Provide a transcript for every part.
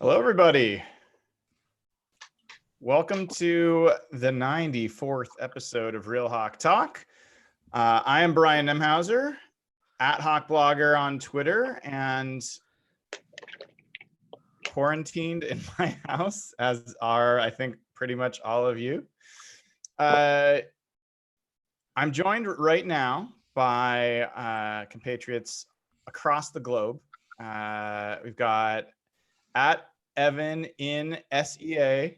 Hello, everybody. Welcome to the 94th episode of Real Hawk Talk. I am Brian Nemhauser, at Hawk Blogger on Twitter, and quarantined in my house, as are, I think, pretty much all of you. I'm joined right now by compatriots across the globe. We've got at Evan in SEA.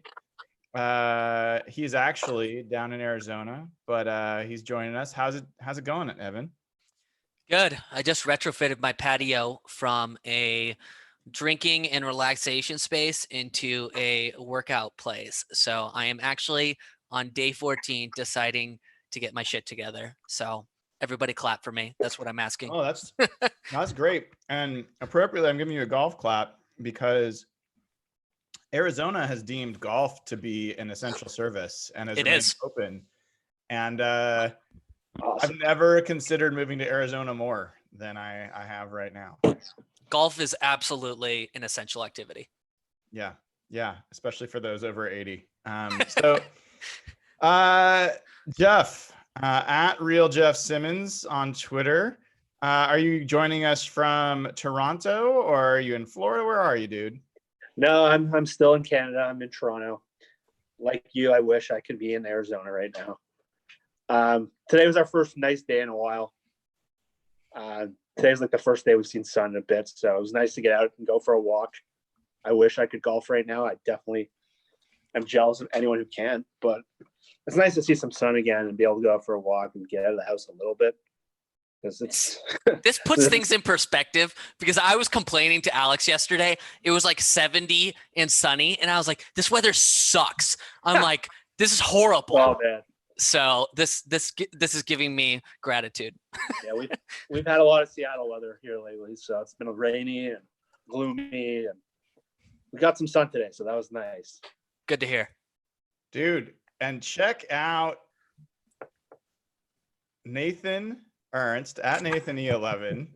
He's actually down in Arizona, but he's joining us. How's it going, Evan? Good. I just retrofitted my patio from a drinking and relaxation space into a workout place. So I am actually on day 14 deciding to get my shit together. So everybody clap for me. That's what I'm asking. Oh, that's great. And appropriately, I'm giving you a golf clap because Arizona has deemed golf to be an essential service and has remained open. And awesome. I've never considered moving to Arizona more than I have right now. Golf is absolutely an essential activity. Yeah, especially for those over 80. So, Jeff, at Real Jeff Simmons on Twitter. Are you joining us from Toronto or are you in Florida? Where are you, dude? No, I'm still in Canada. I'm in Toronto. Like you, I wish I could be in Arizona right now. Today was our first nice day in a while. Today's like the first day we've seen sun in a bit, so it was nice to get out and go for a walk. I wish I could golf right now. I definitely am jealous of anyone who can, but it's nice to see some sun again and be able to go out for a walk and get out of the house a little bit. This puts things in perspective because I was complaining to Alex yesterday. It was like 70 and sunny, and I was like, "This weather sucks." I'm like, "This is horrible." Oh man! So this is giving me gratitude. Yeah, we've had a lot of Seattle weather here lately, so it's been rainy and gloomy, and we got some sun today, so that was nice. Good to hear, dude. And check out Nathan Ernst at Nathan E11.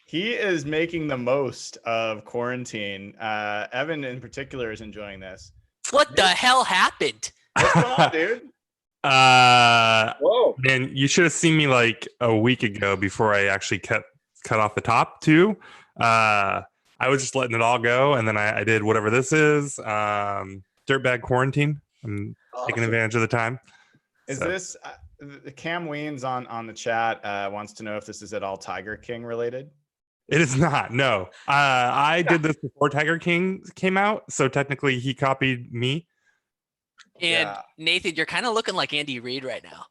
He is making the most of quarantine. Evan in particular is enjoying this. What the hell happened? What's going on, dude? Whoa. Man, you should have seen me like a week ago before I actually cut off the top too. I was just letting it all go, and then I did whatever this is. Dirtbag quarantine. I'm taking advantage of the time. Is this Cam Weens on the chat wants to know if this is at all Tiger King related? It is not. No. I did this before Tiger King came out, so technically he copied me. And Nathan, you're kind of looking like Andy Reid right now.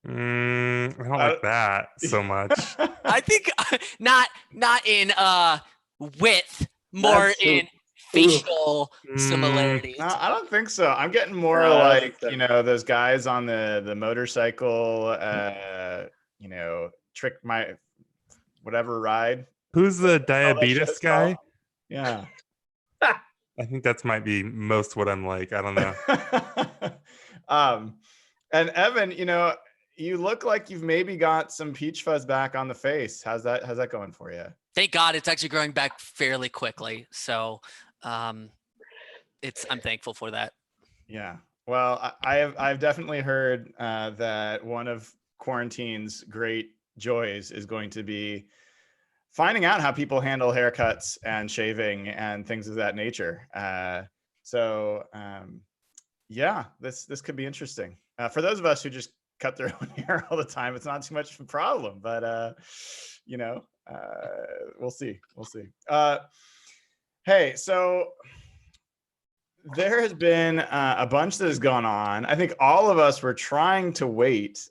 I don't like that so much. I think not in width, more in facial similarities. No, I don't think so. I'm getting more like, those guys on the motorcycle, trick my whatever ride. Who's the diabetes guy? Called? Yeah. I think that's might be most what I'm like. I don't know. And Evan, you look like you've maybe got some peach fuzz back on the face. How's that going for you? Thank God it's actually growing back fairly quickly. So I'm thankful for that. Yeah. Well, I've definitely heard that one of quarantine's great joys is going to be finding out how people handle haircuts and shaving and things of that nature. This could be interesting. For those of us who just cut their own hair all the time, it's not too much of a problem, but we'll see. Hey, so there has been a bunch that has gone on. I think all of us were trying to wait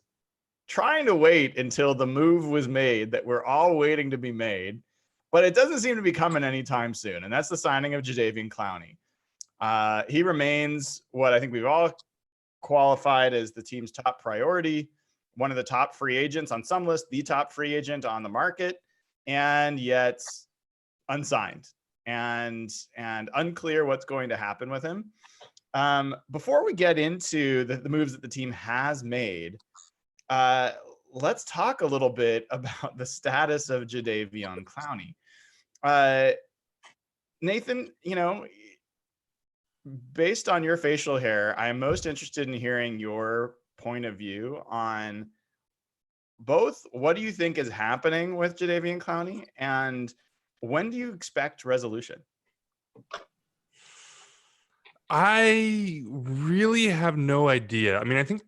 until the move was made that we're all waiting to be made, but it doesn't seem to be coming anytime soon. And that's the signing of Jadeveon Clowney. He remains what I think we've all qualified as the team's top priority, one of the top free agents on some list, the top free agent on the market, and yet unsigned and unclear what's going to happen with him. Before we get into the moves that the team has made, let's talk a little bit about the status of Jadeveon Clowney. Nathan, based on your facial hair, I am most interested in hearing your point of view on both what do you think is happening with Jadeveon Clowney and when do you expect resolution? I really have no idea. I mean, I think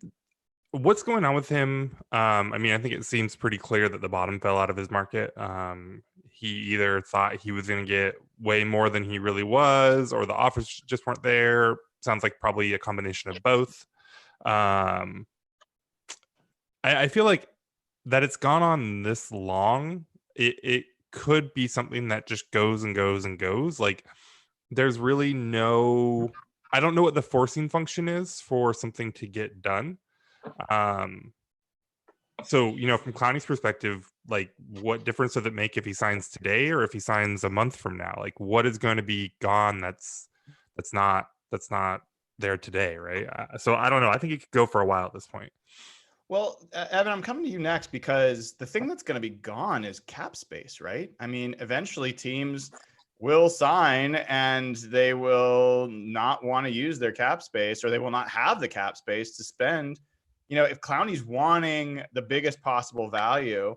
what's going on with him, I mean, I think it seems pretty clear that the bottom fell out of his market. He either thought he was going to get way more than he really was, or the offers just weren't there. Sounds like probably a combination of both. I feel like that it's gone on this long, it could be something that just goes and goes and goes. Like, there's really no, I don't know what the forcing function is for something to get done. So, from Clowney's perspective, like, what difference does it make if he signs today or if he signs a month from now? Like, what is going to be gone that's not there today, right? So I don't know. I think it could go for a while at this point. Well, Evan, I'm coming to you next because the thing that's going to be gone is cap space, right? I mean, eventually teams will sign and they will not want to use their cap space, or they will not have the cap space to spend. If Clowney's wanting the biggest possible value,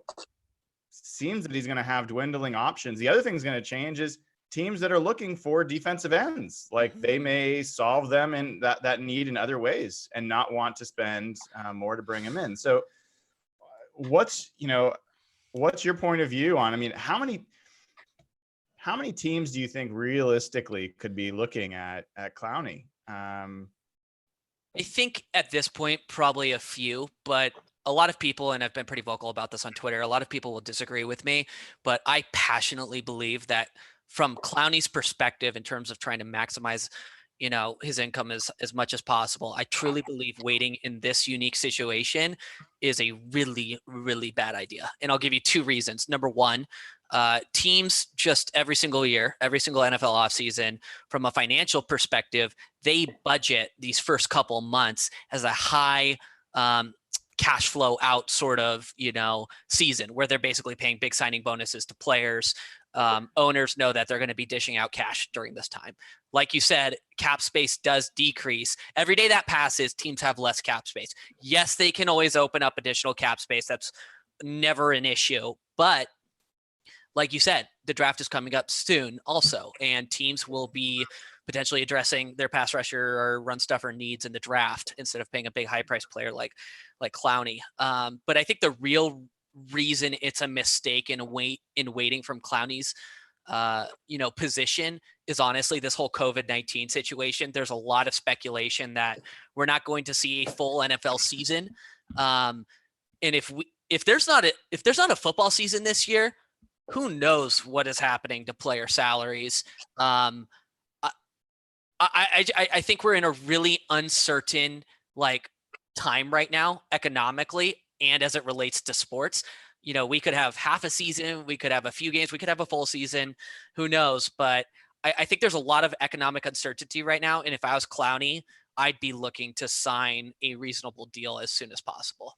seems that he's going to have dwindling options. The other thing that's going to change is teams that are looking for defensive ends, like they may solve them in that need in other ways and not want to spend more to bring him in. So what's your point of view on, I mean, how many teams do you think realistically could be looking at Clowney? I think at this point, probably a few, but a lot of people, and I've been pretty vocal about this on Twitter, a lot of people will disagree with me, but I passionately believe that from Clowney's perspective, in terms of trying to maximize, his income as much as possible, I truly believe waiting in this unique situation is a really, really bad idea. And I'll give you two reasons. Number one, teams just every single year, every single NFL offseason, from a financial perspective, they budget these first couple months as a high cash flow out sort of, season where they're basically paying big signing bonuses to players. Owners know that they're going to be dishing out cash during this time. Like you said, cap space does decrease. Every day that passes, teams have less cap space. Yes, they can always open up additional cap space. That's never an issue. But like you said, the draft is coming up soon also, and teams will be potentially addressing their pass rusher or run stuffer needs in the draft instead of paying a big high price player like Clowney. But I think the real reason it's a mistake in waiting from Clowney's position is honestly this whole COVID-19 situation. There's a lot of speculation that we're not going to see a full NFL season. And if there's not a football season this year, who knows what is happening to player salaries. I think we're in a really uncertain time right now economically, and as it relates to sports. We could have half a season, we could have a few games, we could have a full season, who knows? But I think there's a lot of economic uncertainty right now. And if I was Clowney, I'd be looking to sign a reasonable deal as soon as possible.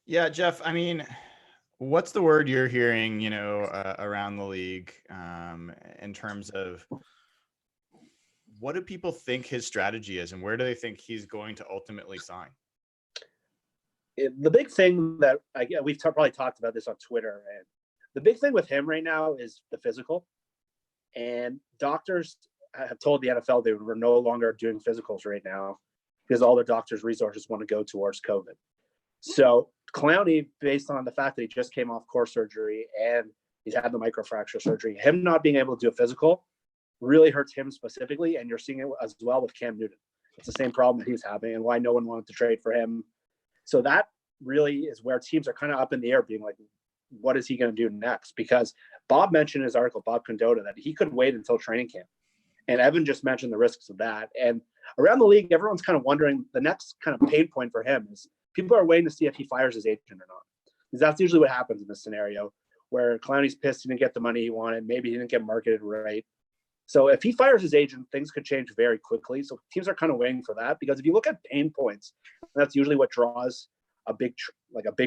Yeah, Jeff, I mean, what's the word you're hearing, around the league in terms of what do people think his strategy is and where do they think he's going to ultimately sign? The big thing that we've probably talked about this on Twitter, and the big thing with him right now is the physical. And doctors have told the NFL they were no longer doing physicals right now because all their doctors' resources want to go towards COVID. So Clowney, based on the fact that he just came off core surgery and he's had the microfracture surgery, him not being able to do a physical really hurts him specifically. And you're seeing it as well with Cam Newton. It's the same problem that he's having and why no one wanted to trade for him. So that really is where teams are kind of up in the air being like, what is he going to do next? Because Bob mentioned in his article, Bob Condota, that he could wait until training camp. And Evan just mentioned the risks of that. And around the league, everyone's kind of wondering the next kind of pain point for him is people are waiting to see if he fires his agent or not. Because that's usually what happens in this scenario where Clowney's pissed he didn't get the money he wanted. Maybe he didn't get marketed right. So if he fires his agent, things could change very quickly. So teams are kind of waiting for that because if you look at pain points, that's usually what draws a big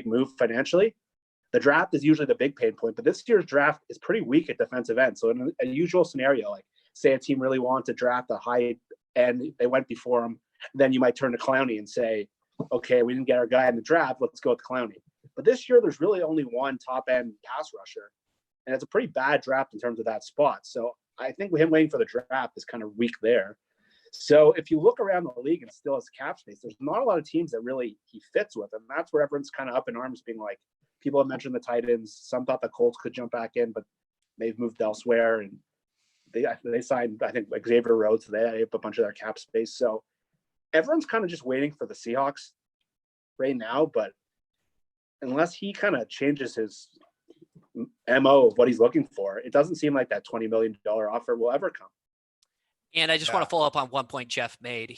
move financially. The draft is usually the big pain point, but this year's draft is pretty weak at defensive end. So in a usual scenario, like say a team really wanted to draft a high end, they went before him, then you might turn to Clowney and say, okay, we didn't get our guy in the draft, let's go with Clowney. But this year, there's really only one top end pass rusher, and it's a pretty bad draft in terms of that spot. So I think him waiting for the draft is kind of weak there. So if you look around the league and still has cap space, there's not a lot of teams that really he fits with. And that's where everyone's kind of up in arms, being like, people have mentioned the Titans. Some thought the Colts could jump back in, but they've moved elsewhere. And they signed, I think, like Xavier Rhodes. So they have a bunch of their cap space. So everyone's kind of just waiting for the Seahawks right now. But unless he kind of changes his MO of what he's looking for, it doesn't seem like that $20 million offer will ever come. And I just want to follow up on one point Jeff made.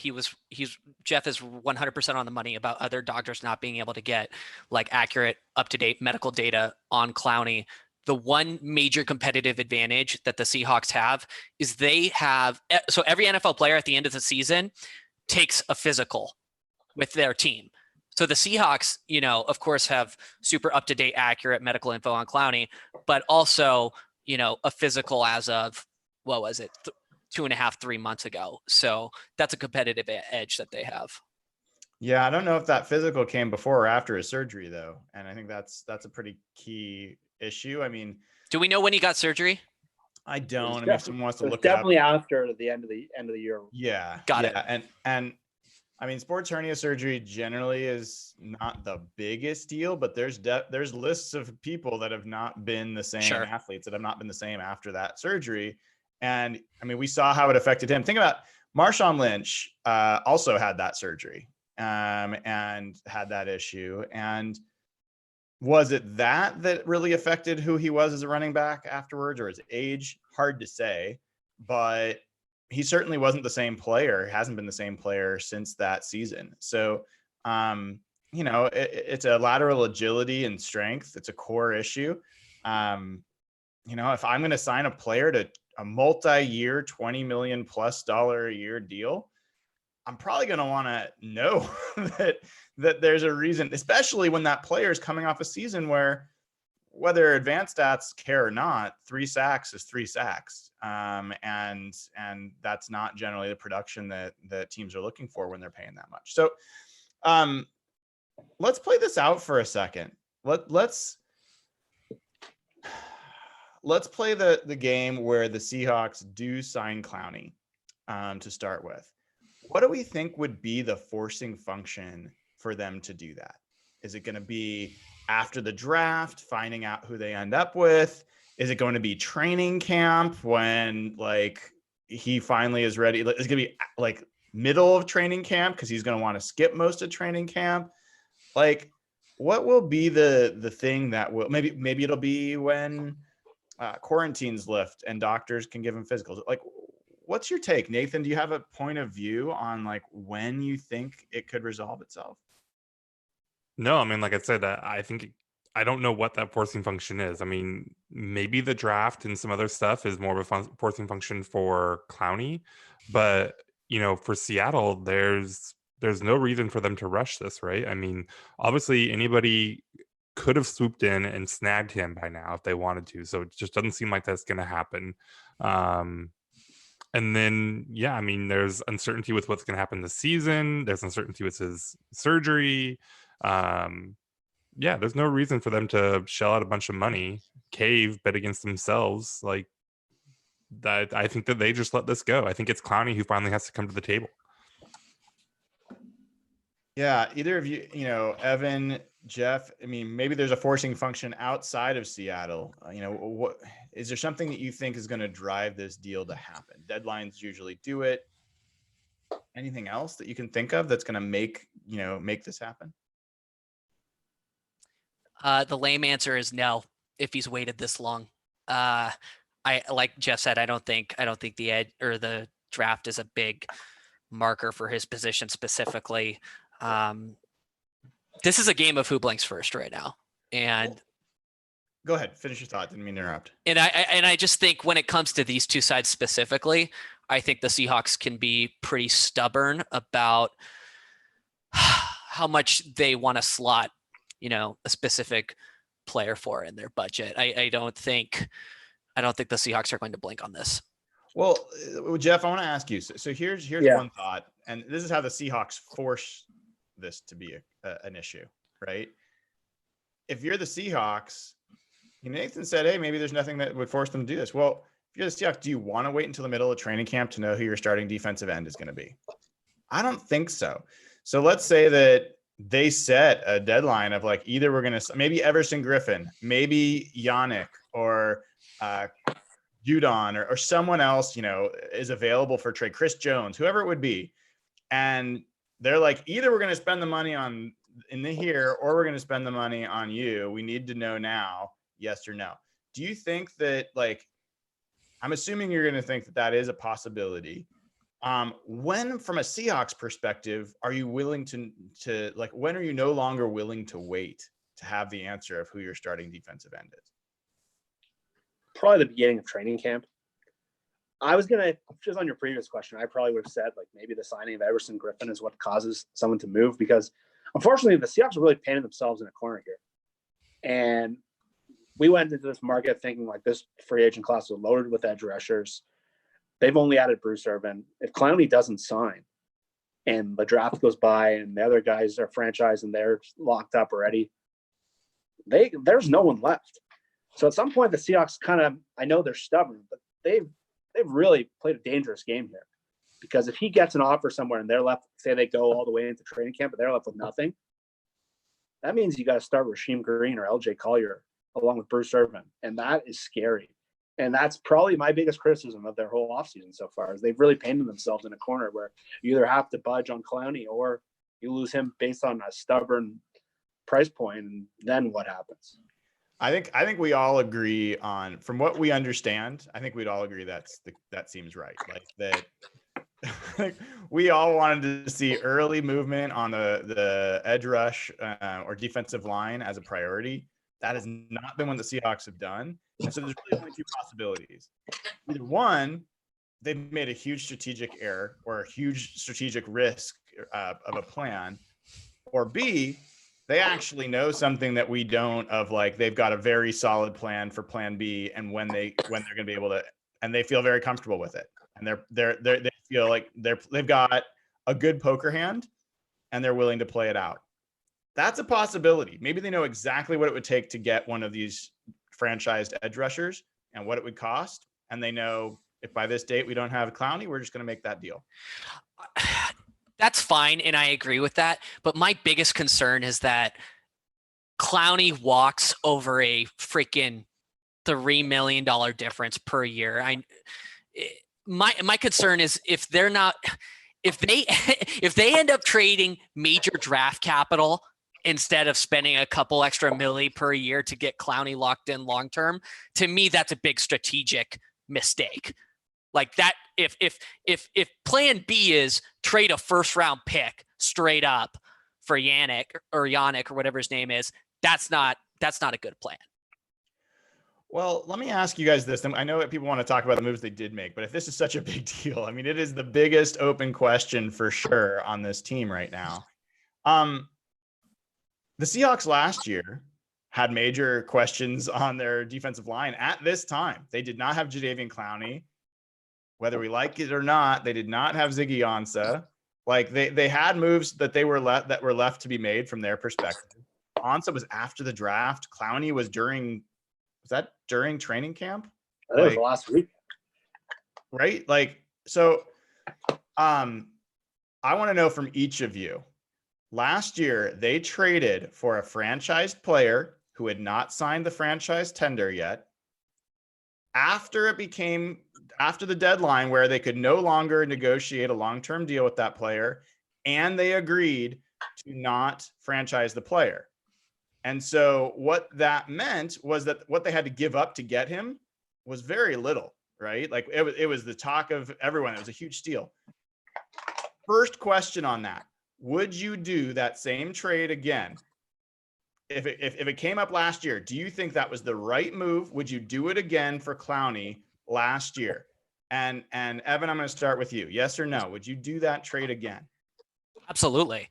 Jeff is 100% on the money about other doctors not being able to get like accurate, up-to-date medical data on Clowney. The one major competitive advantage that the Seahawks have is so every NFL player at the end of the season takes a physical with their team. So the Seahawks, of course, have super up-to-date, accurate medical info on Clowney, but also, a physical as of, what was it? 2.5, 3 months ago. So that's a competitive edge that they have. Yeah, I don't know if that physical came before or after his surgery, though, and I think that's a pretty key issue. I mean, do we know when he got surgery? I don't. I mean, if someone wants to look it up, definitely after the end of the year. Yeah, got it. And I mean, sports hernia surgery generally is not the biggest deal, but there's lists of people that have not been the same, athletes that have not been the same after that surgery. And I mean, we saw how it affected him. Think about Marshawn Lynch also had that surgery and had that issue. And was it that really affected who he was as a running back afterwards, or his age? Hard to say, but he certainly wasn't the same player, hasn't been the same player since that season. So, it's a lateral agility and strength. It's a core issue. If I'm going to sign a player to a multi-year $20 million plus a year deal, I'm probably going to want to know that there's a reason, especially when that player is coming off a season where, whether advanced stats care or not, 3 sacks is 3 sacks. And that's not generally the production that teams are looking for when they're paying that much. So let's play this out for a second. Let's play the game where the Seahawks do sign Clowney to start with. What do we think would be the forcing function for them to do that? Is it going to be after the draft, finding out who they end up with? Is it going to be training camp when he finally is ready? Is it going to be middle of training camp because he's going to want to skip most of training camp? What will be the thing that will maybe it'll be when quarantines lift and doctors can give him physicals? What's your take, Nathan? Do you have a point of view on when you think it could resolve itself? No, I mean, like I said, I think I don't know what that forcing function is. I mean, maybe the draft and some other stuff is more of a forcing function for Clowney, but for Seattle, there's no reason for them to rush this, right? I mean, obviously anybody could have swooped in and snagged him by now if they wanted to. So it just doesn't seem like that's going to happen. And then, I mean, there's uncertainty with what's going to happen this season. There's uncertainty with his surgery. There's no reason for them to shell out a bunch of money, bet against themselves. That I think that they just let this go. I think it's Clowney who finally has to come to the table. Yeah, either of you, Evan, Jeff, I mean, maybe there's a forcing function outside of Seattle. What is there something that you think is going to drive this deal to happen? Deadlines usually do it. Anything else that you can think of that's going to make this happen? The lame answer is no. If he's waited this long, I like Jeff said, I don't think the edge or the draft is a big marker for his position specifically. This is a game of who blinks first right now. And go ahead, finish your thought. Didn't mean to interrupt. And I just think when it comes to these two sides specifically, I think the Seahawks can be pretty stubborn about how much they want to slot, a specific player for in their budget. I don't think the Seahawks are going to blink on this. Well, Jeff, I want to ask you. So here's one thought, and this is how the Seahawks force this to be an issue, right? If you're the Seahawks, Nathan said, hey, maybe there's nothing that would force them to do this. Well, if you're the Seahawks, do you want to wait until the middle of training camp to know who your starting defensive end is going to be? I don't think so. So let's say that they set a deadline of like, either we're going to, maybe Everson Griffin, maybe Yannick, or Judon, or someone else, is available for trade, Chris Jones, whoever it would be. And they're like, either we're going to spend the money here, or we're going to spend the money on you. We need to know now, yes or no. Do you think that, like, I'm assuming you're going to think that that is a possibility. When, from a Seahawks perspective, are you willing to like, when are you no longer willing to wait to have the answer of who your starting defensive end is? Probably the beginning of training camp. I was going to, just on your previous question, I probably would have said, like, maybe the signing of Everson Griffin is what causes someone to move, because unfortunately the Seahawks are really painting themselves in a corner here. And we went into this market thinking like this free agent class was loaded with edge rushers. They've only added Bruce Irvin. If Clowney doesn't sign and the draft goes by and the other guys are franchised and they're locked up already, there's no one left. So at some point the Seahawks I know they're stubborn, but they've really played a dangerous game here, because if he gets an offer somewhere and they're left, say they go all the way into training camp, but they're left with nothing, that means you got to start Rasheem Green or LJ Collier along with Bruce Irvin. And that is scary. And that's probably my biggest criticism of their whole offseason so far, is they've really painted themselves in a corner where you either have to budge on Clowney or you lose him based on a stubborn price point. And then what happens? I think we all agree on, from what we understand, I think we'd all agree that seems right. Like that, we all wanted to see early movement on the edge rush or defensive line as a priority. That has not been what the Seahawks have done. And so there's really only two possibilities. Either one, they've made a huge strategic error or a huge strategic risk of a plan, or B, they actually know something that we don't, of like, they've got a very solid plan for plan B, and when they're going to be able to, and they feel very comfortable with it. And they feel like they've got a good poker hand and they're willing to play it out. That's a possibility. Maybe they know exactly what it would take to get one of these franchised edge rushers and what it would cost. And they know, if by this date we don't have Clowney, we're just going to make that deal. That's fine, and I agree with that. But my biggest concern is that Clowney walks over a freaking $3 million difference per year. My concern is if they end up trading major draft capital instead of spending a couple extra milli per year to get Clowney locked in long term, to me that's a big strategic mistake. Like that, if plan B is trade a first round pick straight up for Yannick or whatever his name is, that's not a good plan. Well, let me ask you guys this. I know that people want to talk about the moves they did make, but if this is such a big deal, I mean, it is the biggest open question for sure on this team right now. The Seahawks last year had major questions on their defensive line at this time. They did not have Jadeveon Clowney. Whether we like it or not, they did not have Ziggy Ansah. Like they had moves that were left to be made from their perspective. Ansah was after the draft. Clowney was during training camp? That was last week. Right? Like, so I want to know from each of you. Last year, they traded for a franchised player who had not signed the franchise tender yet. After the deadline where they could no longer negotiate a long-term deal with that player, and they agreed to not franchise the player. And so what that meant was that what they had to give up to get him was very little, right? Like it was the talk of everyone. It was a huge steal. First question on that: would you do that same trade again? If it came up last year, do you think that was the right move? Would you do it again for Clowney last year? And Evan, I'm going to start with you. Yes or no? Would you do that trade again? Absolutely.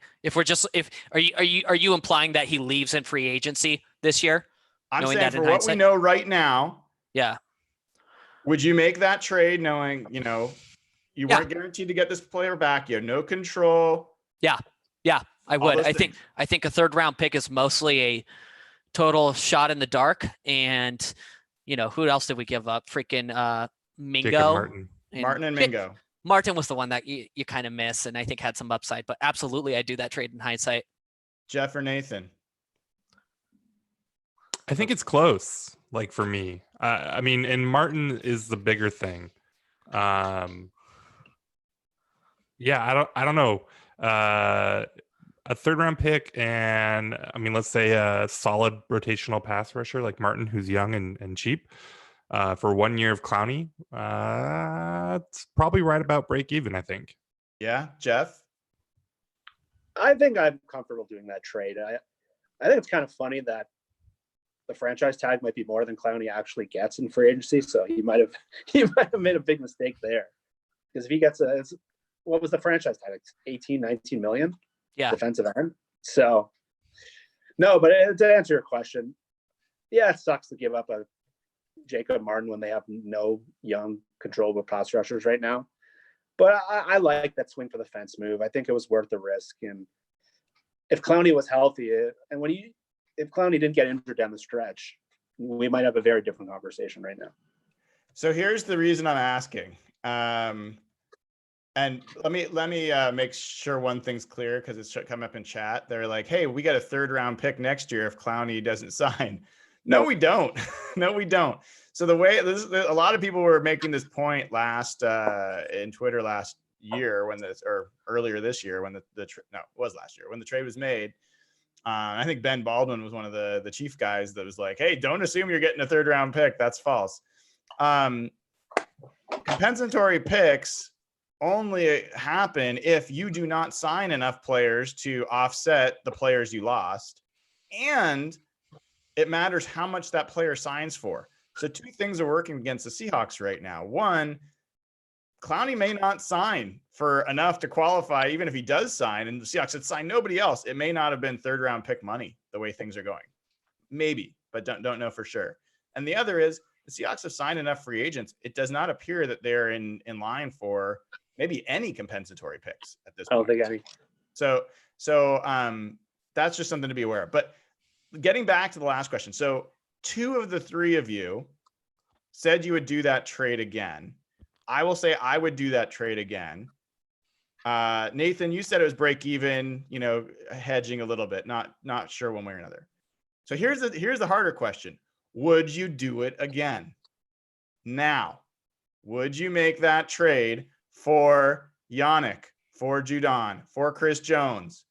Are you implying that he leaves in free agency this year? I'm saying for what we know right now. Yeah. Would you make that trade knowing, you Yeah. weren't guaranteed to get this player back? You had no control. Yeah, I All would. those I think a third round pick is mostly a total shot in the dark. And who else did we give up? Freaking Mingo. Jacob Martin. Martin and Mingo. Martin was the one that you kind of miss, and I think had some upside. But absolutely, I'd do that trade in hindsight. Jeff or Nathan? I think it's close. Like for me, I mean, and Martin is the bigger thing. Yeah, I don't know. A third round pick, and I mean, let's say a solid rotational pass rusher like Martin, who's young and cheap, for 1 year of Clowney, it's probably right about break even, I think. Yeah, Jeff? I think I'm comfortable doing that trade. I think it's kind of funny that the franchise tag might be more than Clowney actually gets in free agency. So he might have made a big mistake there. Because if he gets what was the franchise tag? 18, 19 million? Yeah. Defensive end. So no, but to answer your question, yeah, it sucks to give up a Jacob Martin when they have no young controllable pass rushers right now. But I like that swing for the fence move. I think it was worth the risk. And if Clowney was healthy, and if Clowney didn't get injured down the stretch, we might have a very different conversation right now. So here's the reason I'm asking. And let me make sure one thing's clear, because it's come up in chat. They're like, hey, we got a third round pick next year if Clowney doesn't sign. No, we don't. No, we don't. So the way a lot of people were making this point in Twitter last year or earlier this year when it was last year when the trade was made. I think Ben Baldwin was one of the chief guys that was like, hey, don't assume you're getting a third round pick. That's false. Compensatory picks only happen if you do not sign enough players to offset the players you lost. And it matters how much that player signs for. So two things are working against the Seahawks right now. One, Clowney may not sign for enough to qualify, even if he does sign, and the Seahawks had signed nobody else. It may not have been third round pick money the way things are going. Maybe, but don't know for sure. And the other is the Seahawks have signed enough free agents. It does not appear that they're in line for maybe any compensatory picks at this point. I don't think any. So that's just something to be aware of. But getting back to the last question. So two of the three of you said you would do that trade again. I will say I would do that trade again. Nathan, you said it was break even, hedging a little bit, not sure one way or another. So here's the harder question. Would you do it again? Now, would you make that trade for Yannick, for Judon, for Chris Jones?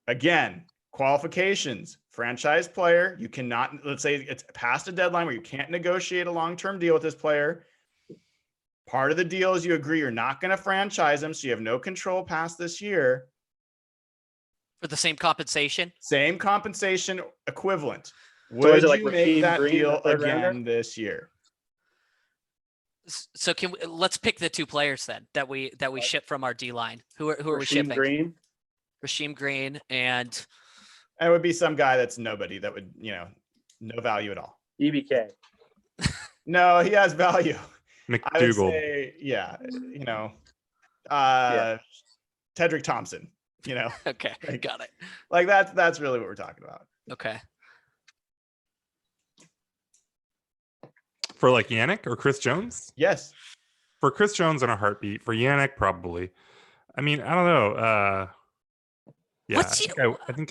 Again, qualifications, franchise player. You cannot, let's say it's past a deadline where you can't negotiate a long-term deal with this player. Part of the deal is you agree you're not going to franchise him, so you have no control past this year. For the same compensation? Same compensation equivalent. So Would like you make that Green, deal third again rounder? this year? So let's pick the two players then that we ship from our D line. Who are we Rasheem shipping? Green. Rasheem Green and It would be some guy that's nobody, that would, no value at all. EBK. No, he has value. I would McDougal. say, Tedrick Thompson, okay, Like- got it. like that's really what we're talking about. Okay. For like Yannick or Chris Jones? Yes. For Chris Jones in a heartbeat. For Yannick, probably. I mean, I don't know. Yeah, I think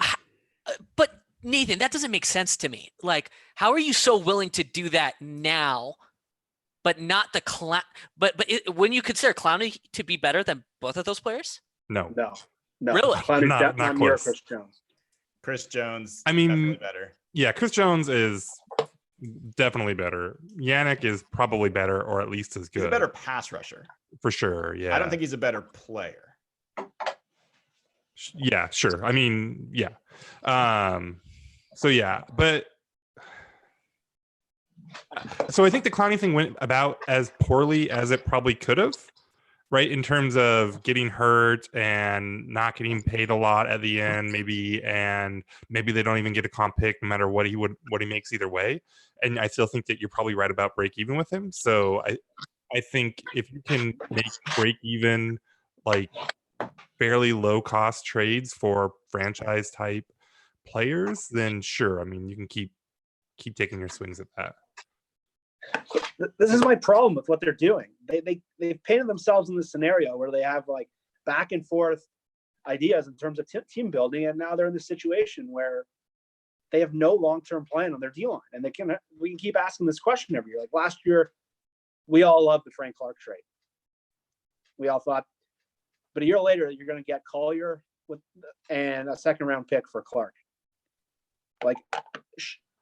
But Nathan, that doesn't make sense to me. Like, how are you so willing to do that now, but not the when you consider Clowney to be better than both of those players? no. Really? Clowney's Not not near close. Chris Jones. Chris Jones. I mean, definitely better. Yeah, Chris Jones is definitely better. Yannick is probably better, or at least as good. He's a better pass rusher. For sure. Yeah. I don't think he's a better player. Yeah, sure. I mean, yeah. So yeah, but so I think the Clowney thing went about as poorly as it probably could have. right? In terms of getting hurt and not getting paid a lot at the end, maybe they don't even get a comp pick no matter what he makes either way. And I still think that you're probably right about break even with him. So I think if you can make break even like fairly low cost trades for franchise type players, then sure. I mean, you can keep taking your swings at that. This is my problem with what they're doing. They've painted themselves in this scenario where they have like back and forth ideas in terms of team building, and now they're in this situation where they have no long-term plan on their D line, and we can keep asking this question every year. Like last year, we all loved the Frank Clark trade. We all thought, but a year later, you're going to get Collier and a second-round pick for Clark. Like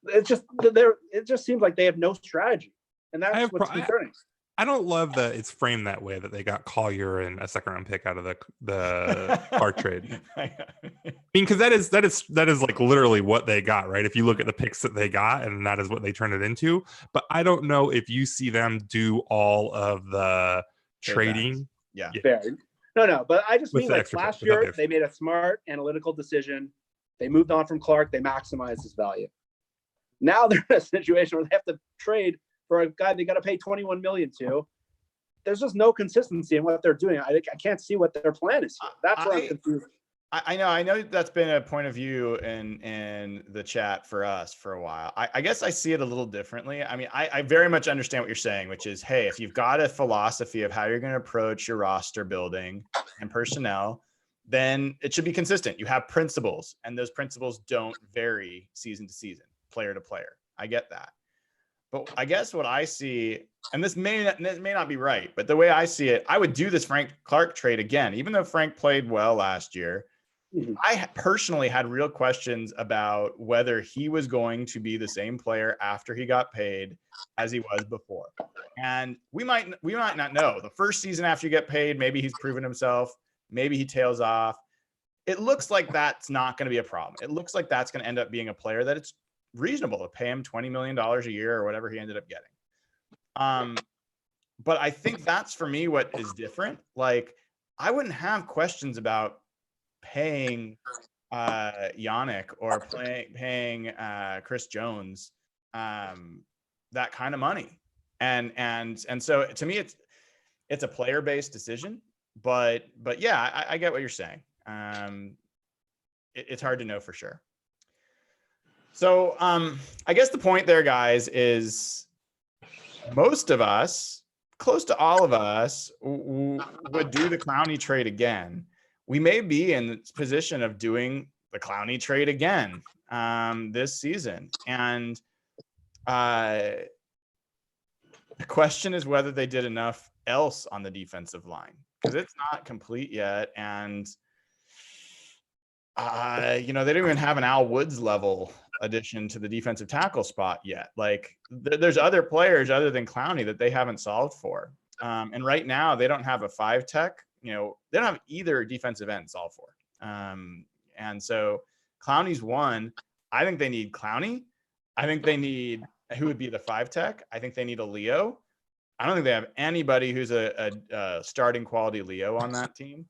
it just seems like they have no strategy, and that's what's concerning. I don't love that it's framed that way, that they got Collier and a second round pick out of the Clark trade. I mean, because that is like literally what they got, right? If you look at the picks that they got, and that is what they turned it into. But I don't know if you see them do all of the trading. Yeah. Fair. No. But I just mean like last year they made a smart analytical decision. They moved on from Clark. They maximized his value. Now they're in a situation where they have to trade for a guy they got to pay $21 million to. There's just no consistency in what they're doing. I can't see what their plan is here. That's what I'm confused. I know that's been a point of view in the chat for us for a while. I guess I see it a little differently. I mean, I very much understand what you're saying, which is, hey, if you've got a philosophy of how you're going to approach your roster building and personnel, then it should be consistent. You have principles, and those principles don't vary season to season, player to player. I get that. But I guess what I see, and this may not be right, but the way I see it, I would do this Frank Clark trade again, even though Frank played well last year. Mm-hmm. I personally had real questions about whether he was going to be the same player after he got paid as he was before. And we might not know. The first season after you get paid, maybe he's proven himself. Maybe he tails off. It looks like that's not going to be a problem. It looks like that's going to end up being a player that it's reasonable to pay him $20 million a year or whatever he ended up getting. But I think that's for me what is different. Like, I wouldn't have questions about paying Yannick or paying Chris Jones that kind of money. And so to me, it's a player-based decision. But yeah, I get what you're saying. It's hard to know for sure. So I guess the point there, guys, is most of us, close to all of us, would do the Clowney trade again. We may be in the position of doing the Clowney trade again this season. And the question is whether they did enough else on the defensive line, because it's not complete yet. And they don't even have an Al Woods level addition to the defensive tackle spot yet. Like there's other players other than Clowney that they haven't solved for. And right now they don't have a 5 tech, they don't have either defensive end solved for. And so Clowney's one. I think they need Clowney. I think they need, who would be the 5 tech? I think they need a Leo. I don't think they have anybody who's a starting quality Leo on that team.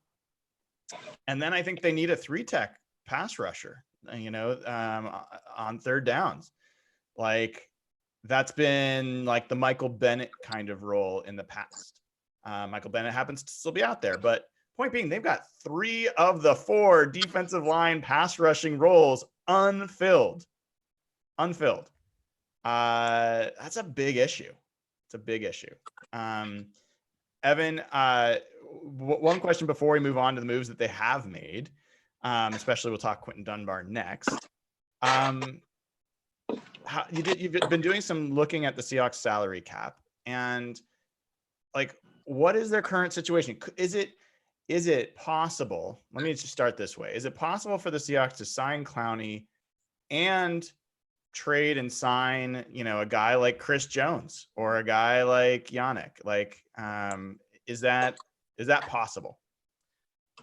And then I think they need a 3 tech pass rusher, on third downs. Like that's been like the Michael Bennett kind of role in the past. Michael Bennett happens to still be out there, but point being, they've got 3 of the 4 defensive line pass rushing roles unfilled. That's a big issue. It's a big issue. Evan, one question before we move on to the moves that they have made, especially we'll talk Quinton Dunbar next. You've been doing some looking at the Seahawks salary cap, and like, what is their current situation? Is it possible? Let me just start this way. Is it possible for the Seahawks to sign Clowney and trade and sign, a guy like Chris Jones or a guy like Yannick? Like, is that possible?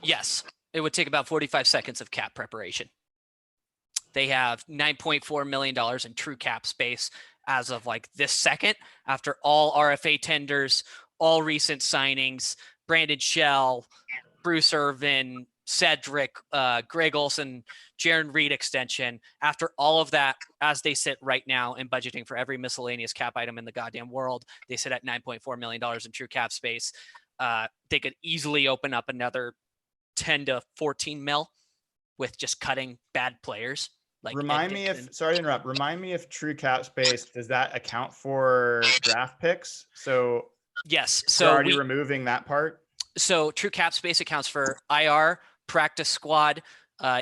Yes, it would take about 45 seconds of cap preparation. They have $9.4 million in true cap space as of like this second, after all RFA tenders, all recent signings, Brandon Shell, Bruce Irvin, Cedric, Greg Olson, Jaron Reed extension. After all of that, as they sit right now in budgeting for every miscellaneous cap item in the goddamn world, they sit at $9.4 million in true cap space. They could easily open up another 10 to 14 mil with just cutting bad players. Like remind me if, sorry to interrupt, remind me if true cap space, does that account for draft picks? So yes. you're So already removing that part? So true cap space accounts for IR, practice squad,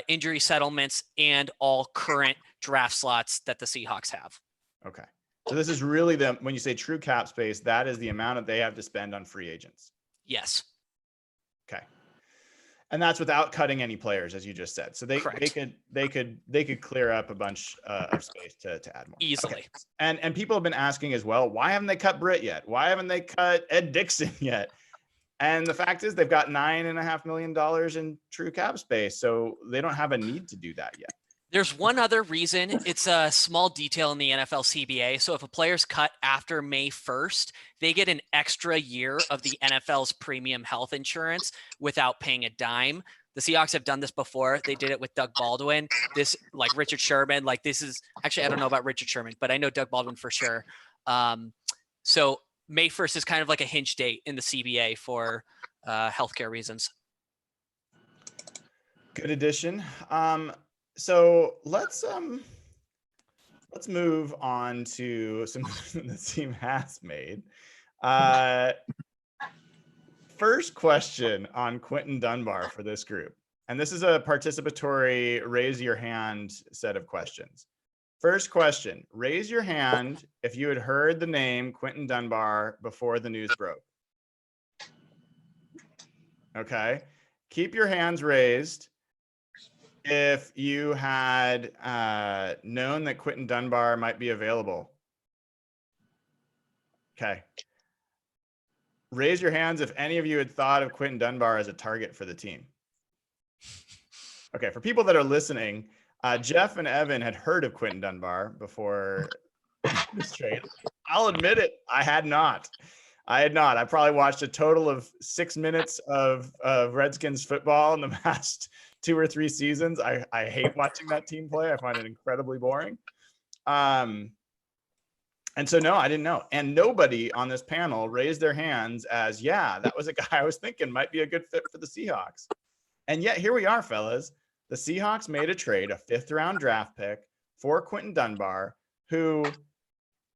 injury settlements, and all current draft slots that the Seahawks have. Okay. So this is really when you say true cap space, that is the amount that they have to spend on free agents. Yes. Okay. And that's without cutting any players, as you just said. So they could clear up a bunch of space to add more Easily. Okay. And people have been asking as well, why haven't they cut Britt yet? Why haven't they cut Ed Dixon yet? And the fact is they've got $9.5 million in true cap space. So they don't have a need to do that yet. There's one other reason. It's a small detail in the NFL CBA. So if a player's cut after May 1st, they get an extra year of the NFL's premium health insurance without paying a dime. The Seahawks have done this before. They did it with Doug Baldwin. This, like Richard Sherman, like this is actually, I don't know about Richard Sherman, but I know Doug Baldwin for sure. So May 1st is kind of like a hinge date in the CBA for healthcare reasons. Good addition. So let's move on to some the team has made. First question on Quinton Dunbar for this group. And this is a participatory raise your hand set of questions. First question, raise your hand if you had heard the name Quinton Dunbar before the news broke. Okay. Keep your hands raised if you had known that Quinton Dunbar might be available. Okay. Raise your hands if any of you had thought of Quinton Dunbar as a target for the team. Okay, for people that are listening, Jeff and Evan had heard of Quinton Dunbar before this trade. I'll admit it, I had not. I probably watched a total of 6 minutes of Redskins football in the past 2 or 3 seasons. I hate watching that team play. I find it incredibly boring. And so, no, I didn't know. And nobody on this panel raised their hands as, yeah, that was a guy I was thinking might be a good fit for the Seahawks. And yet here we are, fellas. The Seahawks made a trade, a 5th round draft pick for Quinton Dunbar, who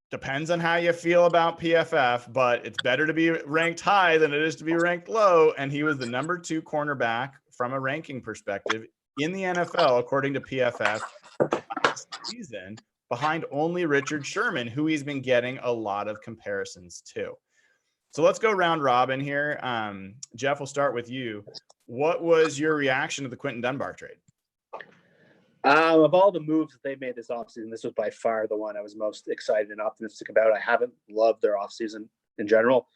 depends on how you feel about PFF, but it's better to be ranked high than it is to be ranked low. And he was the number 2 cornerback from a ranking perspective in the NFL, according to PFF last season, behind only Richard Sherman, who he's been getting a lot of comparisons to. So let's go round robin here. Jeff, we'll start with you. What was your reaction to the Quinton Dunbar trade? Of all the moves that they made this offseason, this was by far the one I was most excited and optimistic about. I haven't loved their offseason in general.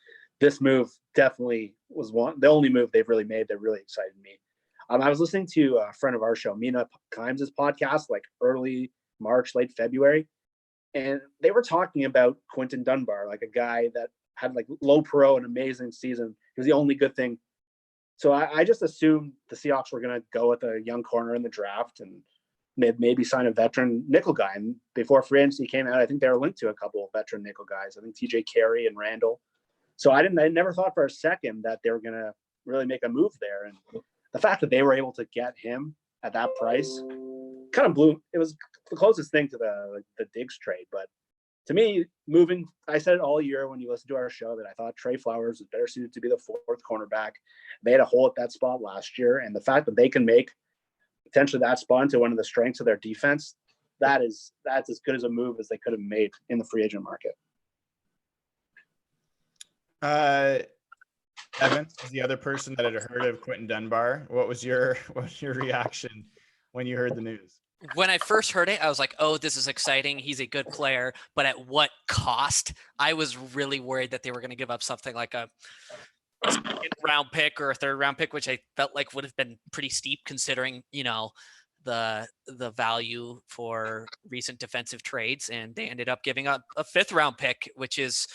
This move definitely was the only move they've really made that really excited me. I was listening to a friend of our show, Mina Kimes' podcast, like early March, late February, and they were talking about Quinton Dunbar, like a guy that had like low pro, an amazing season. He was the only good thing. So I just assumed the Seahawks were going to go with a young corner in the draft and maybe sign a veteran nickel guy. And before free agency came out, I think they were linked to a couple of veteran nickel guys. I think TJ Carey and Randall. So I never thought for a second that they were going to really make a move there. And the fact that they were able to get him at that price kind of blew. It was the closest thing to the Diggs trade. But to me, I said it all year when you listened to our show that I thought Trey Flowers was better suited to be the 4th cornerback. They had a hole at that spot last year. And the fact that they can make potentially that spot into one of the strengths of their defense, that's as good as a move as they could have made in the free agent market. Evan is the other person that had heard of Quinton Dunbar. What was your reaction when you heard the news? When I first heard it, I was like, oh, this is exciting. He's a good player. But at what cost? I was really worried that they were going to give up something like a 2nd round pick or a 3rd round pick, which I felt like would have been pretty steep considering, the value for recent defensive trades. And they ended up giving up a 5th round pick, which is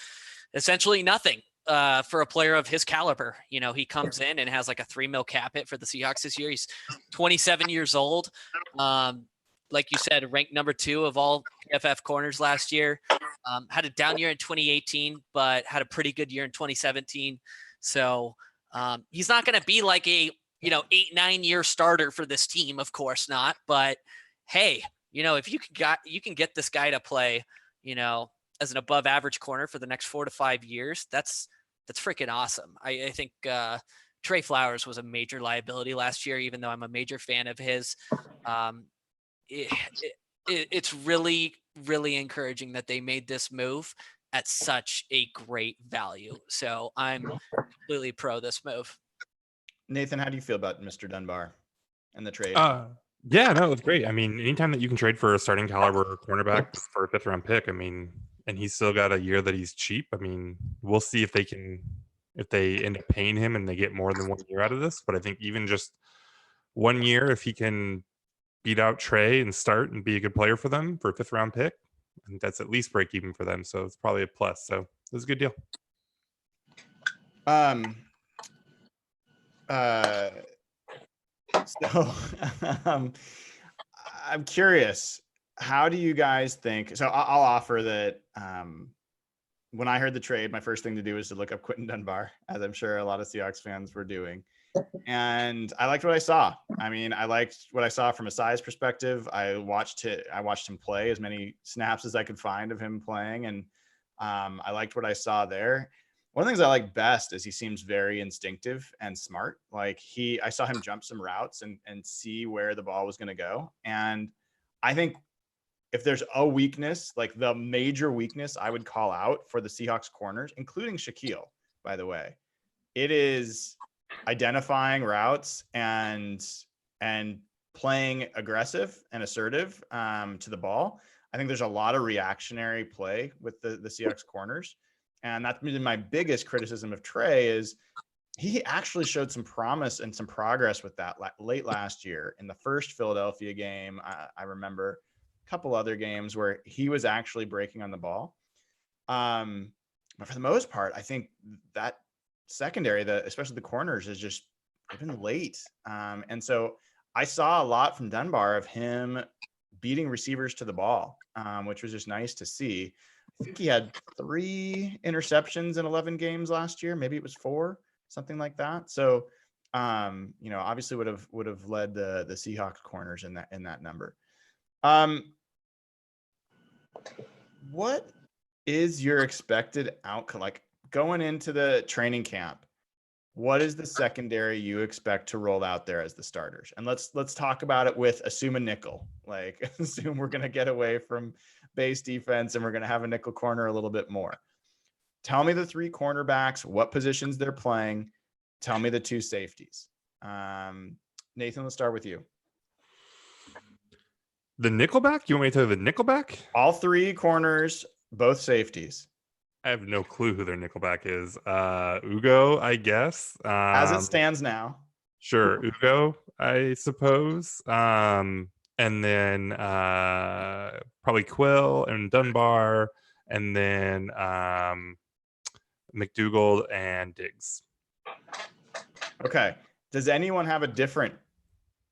essentially nothing. for a player of his caliber. You know, he comes in and has like a $3 million cap hit for the Seahawks this year. He's 27 years old. Like you said, ranked number 2 of all PFF corners last year. Had a down year in 2018, but had a pretty good year in 2017. So he's not going to be like a 8-9 year starter for this team, of course not. But hey, if you can get this guy to play, as an above average corner for the next 4 to 5 years, that's freaking awesome. I think Trey Flowers was a major liability last year, even though I'm a major fan of his. It's really, really encouraging that they made this move at such a great value. So I'm completely pro this move. Nathan, how do you feel about Mr. Dunbar and the trade? Yeah, no, it's great. I mean, anytime that you can trade for a starting caliber cornerback for a 5th round pick, I mean, and he's still got a year that he's cheap. I mean, we'll see if they end up paying him and they get more than 1 year out of this. But I think even just 1 year, if he can beat out Trey and start and be a good player for them for a 5th round pick, I think that's at least break even for them. So it's probably a plus. So it was a good deal. I'm curious, how do you guys think? So I'll offer that when I heard the trade, my first thing to do was to look up Quinton Dunbar, as I'm sure a lot of Seahawks fans were doing. And I liked what I saw. I mean, I liked what I saw from a size perspective. I watched him play as many snaps as I could find of him playing. And I liked what I saw there. One of the things I like best is he seems very instinctive and smart. Like I saw him jump some routes and see where the ball was going to go. And I think if there's a weakness, like the major weakness I would call out for the Seahawks corners, including Shaquille, by the way, it is identifying routes and playing aggressive and assertive to the ball. I think there's a lot of reactionary play with the Seahawks corners. And that's been my biggest criticism of Trey is he actually showed some promise and some progress with that late last year in the first Philadelphia game. I remember a couple other games where he was actually breaking on the ball. But for the most part, I think that secondary, especially the corners, is just been late. And so I saw a lot from Dunbar of him beating receivers to the ball, which was just nice to see. I think he had 3 interceptions in 11 games last year. Maybe it was 4, something like that. So, obviously would have led the Seahawks corners in that number. What is your expected outcome? Like going into the training camp, what is the secondary you expect to roll out there as the starters? And let's talk about it with assume a nickel. Like assume we're going to get away from base defense and we're going to have a nickel corner a little bit more. Tell me the 3 cornerbacks, what positions they're playing. Tell me the 2 safeties. Nathan, let's start with you. The nickelback? You want me to tell you the nickelback? All 3 corners, both safeties. I have no clue who their nickelback is. Ugo, I guess. As it stands now. Sure, Ugo, I suppose. And then probably Quill and Dunbar, and then McDougald and Diggs. Okay. Does anyone have a different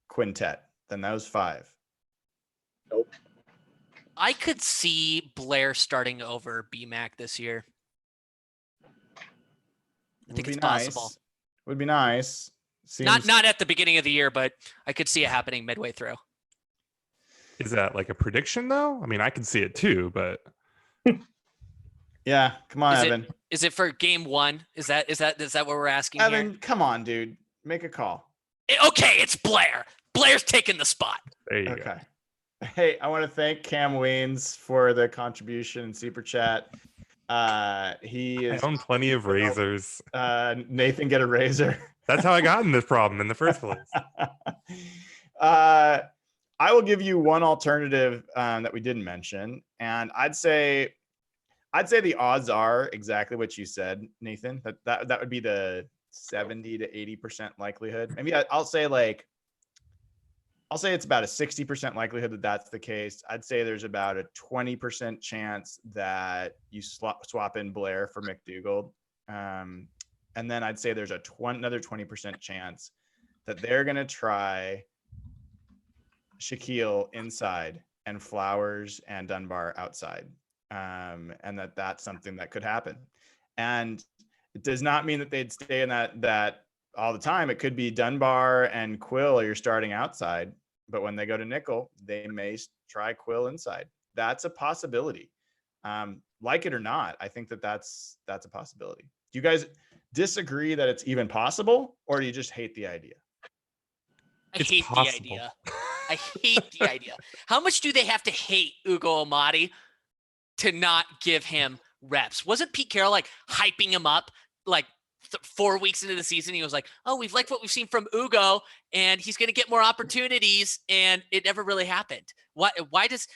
quintet than those 5? Nope. I could see Blair starting over BMAC this year. I think it's possible. Would be nice. Not at the beginning of the year, but I could see it happening midway through. Is that like a prediction though? I mean, I can see it too, but yeah, come on, Evan. Is it for game 1? Is that what we're asking Evan, here? come on, dude. Make a call. Okay, it's Blair. Blair's taking the spot. There you go. Hey, I want to thank Cam Weens for the contribution in Super Chat. He is. I own plenty of razors. Nathan, get a razor. That's how I got in this problem in the first place. I will give you one alternative that we didn't mention, and I'd say the odds are exactly what you said, Nathan. That would be the 70 to 80% likelihood. Maybe I'll say it's about a 60% likelihood that that's the case. I'd say there's about a 20% chance that you swap in Blair for McDougald. And then I'd say there's another 20% chance that they're going to try Shaquille inside and Flowers and Dunbar outside. And that's something that could happen. And it does not mean that they'd stay in that all the time. It could be Dunbar and Quill are your starting outside, but when they go to nickel, they may try Quill inside. That's a possibility. Like it or not, I think that's a possibility. Do you guys disagree that it's even possible, or do you just hate the idea? I hate the idea. I hate the idea. How much do they have to hate Ugo Amadi to not give him reps? Wasn't Pete Carroll like hyping him up like 4 weeks into the season? He was like, oh, we've liked what we've seen from Ugo and he's going to get more opportunities. And it never really happened. Why does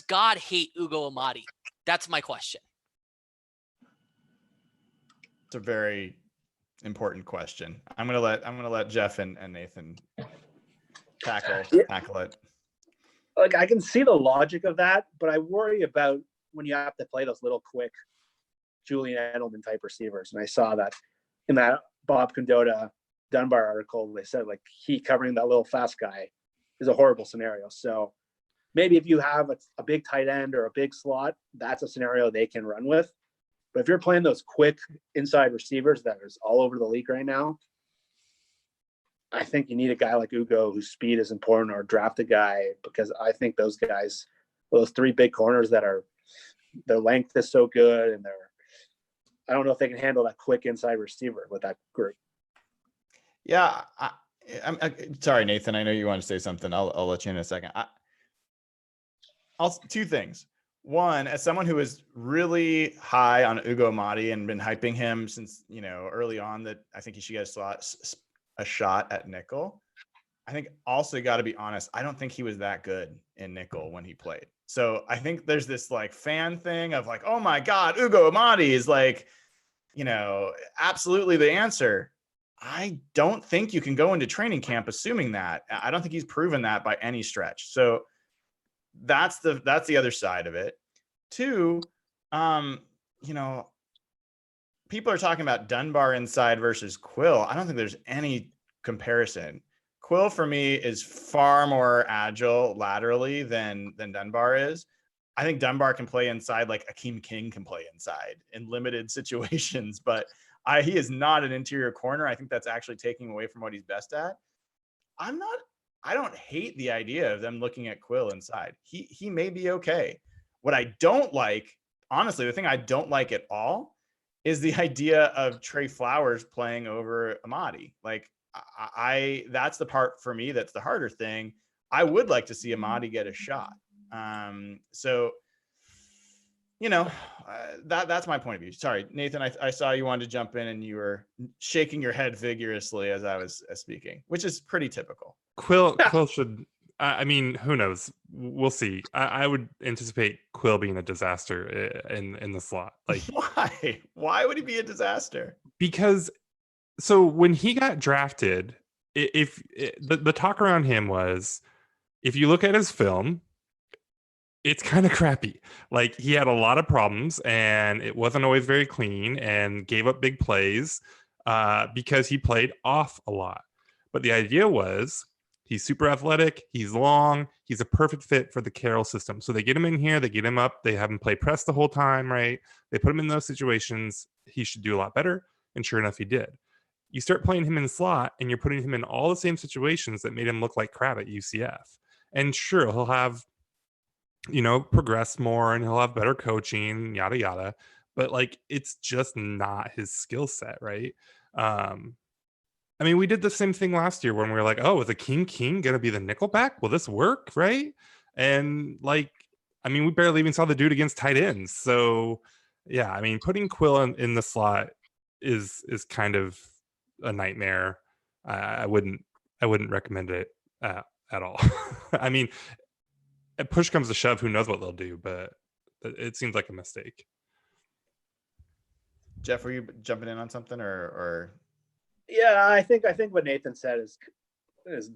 God hate Ugo Amadi? That's my question. It's a very important question. I'm gonna let Jeff and Nathan tackle it. Like, I can see the logic of that, but I worry about when you have to play those little quick Julian Edelman type receivers. And I saw that in that Bob Condotta Dunbar article. They said like he covering that little fast guy is a horrible scenario. So maybe if you have a big tight end or a big slot, that's a scenario they can run with. But if you're playing those quick inside receivers that is all over the league right now, I think you need a guy like Ugo whose speed is important, or draft a guy, because I think those guys, those three big corners their length is so good, and I don't know if they can handle that quick inside receiver with that group. Yeah. I'm sorry, Nathan. I know you want to say something. I'll let you in a second. Two things. One, as someone who is really high on Ugo Amadi and been hyping him since, early on, that I think he should get a shot at nickel. I think also got to be honest, I don't think he was that good in nickel when he played. So I think there's this like fan thing of like, oh my God, Ugo Amadi is like, absolutely the answer. I don't think you can go into training camp assuming that. I don't think he's proven that by any stretch. So that's the other side of it. Two, people are talking about Dunbar inside versus Quill. I don't think there's any comparison. Quill for me is far more agile laterally than Dunbar is. I think Dunbar can play inside like Akeem King can play inside in limited situations, but he is not an interior corner. I think that's actually taking away from what he's best at. I don't hate the idea of them looking at Quill inside. He may be okay. What I don't like, honestly, the thing I don't like at all is the idea of Trey Flowers playing over Amadi. Like that's the part for me that's the harder thing. I would like to see Amadi get a shot. That's my point of view. Sorry, Nathan, I saw you wanted to jump in and you were shaking your head vigorously as I was speaking, which is pretty typical. Quill should. I mean, who knows? We'll see. I would anticipate Quill being a disaster in the slot. Like, why? Why would he be a disaster? Because so when he got drafted, the talk around him was, if you look at his film, it's kind of crappy. Like, he had a lot of problems and it wasn't always very clean and gave up big plays because he played off a lot. But the idea was he's super athletic, he's long, he's a perfect fit for the Carroll system. So they get him in here, they get him up, they have him play press the whole time, right? They put him in those situations. He should do a lot better. And sure enough, he did. You start playing him in slot and you're putting him in all the same situations that made him look like crap at UCF. And sure, he'll have, progress more and he'll have better coaching, yada, yada. But like, it's just not his skill set, right? I mean, we did the same thing last year when we were like, oh, is a King going to be the nickelback? Will this work, right? And like, I mean, we barely even saw the dude against tight ends. So yeah, I mean, putting Quill in the slot is kind of a nightmare. I wouldn't recommend it at all. I mean, if push comes to shove, who knows what they'll do, but it seems like a mistake. Jeff, were you jumping in on something or? Yeah, I think what Nathan said is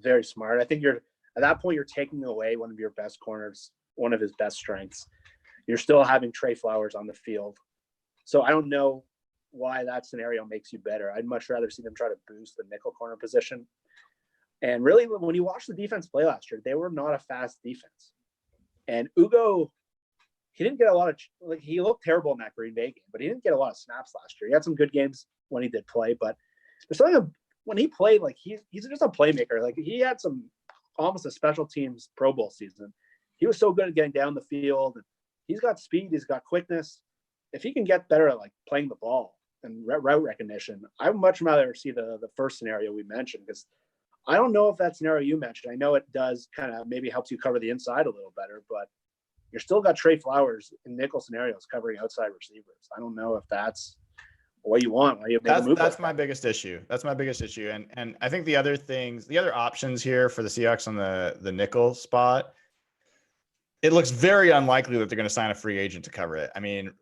very smart. I think at that point you're taking away one of your best corners, one of his best strengths. You're still having Trey Flowers on the field. So I don't know why that scenario makes you better. I'd much rather see them try to boost the nickel corner position. And really, when you watch the defense play last year, they were not a fast defense. And Ugo, he didn't get a lot of, like, he looked terrible in that Green Bay game, but he didn't get a lot of snaps last year. He had some good games when he did play, but there's something when he played, like, he's just a playmaker. Like, he had some almost a special teams Pro Bowl season. He was so good at getting down the field. And he's got speed. He's got quickness. If he can get better at, like, playing the ball and route recognition, I would much rather see the first scenario we mentioned, because I don't know if that scenario you mentioned, I know it does kind of maybe helps you cover the inside a little better, but you're still got Trey Flowers in nickel scenarios covering outside receivers. I don't know if that's what you want. That's my biggest issue. That's my biggest issue. And I think the other options here for the Seahawks on the nickel spot, it looks very unlikely that they're going to sign a free agent to cover it. I mean,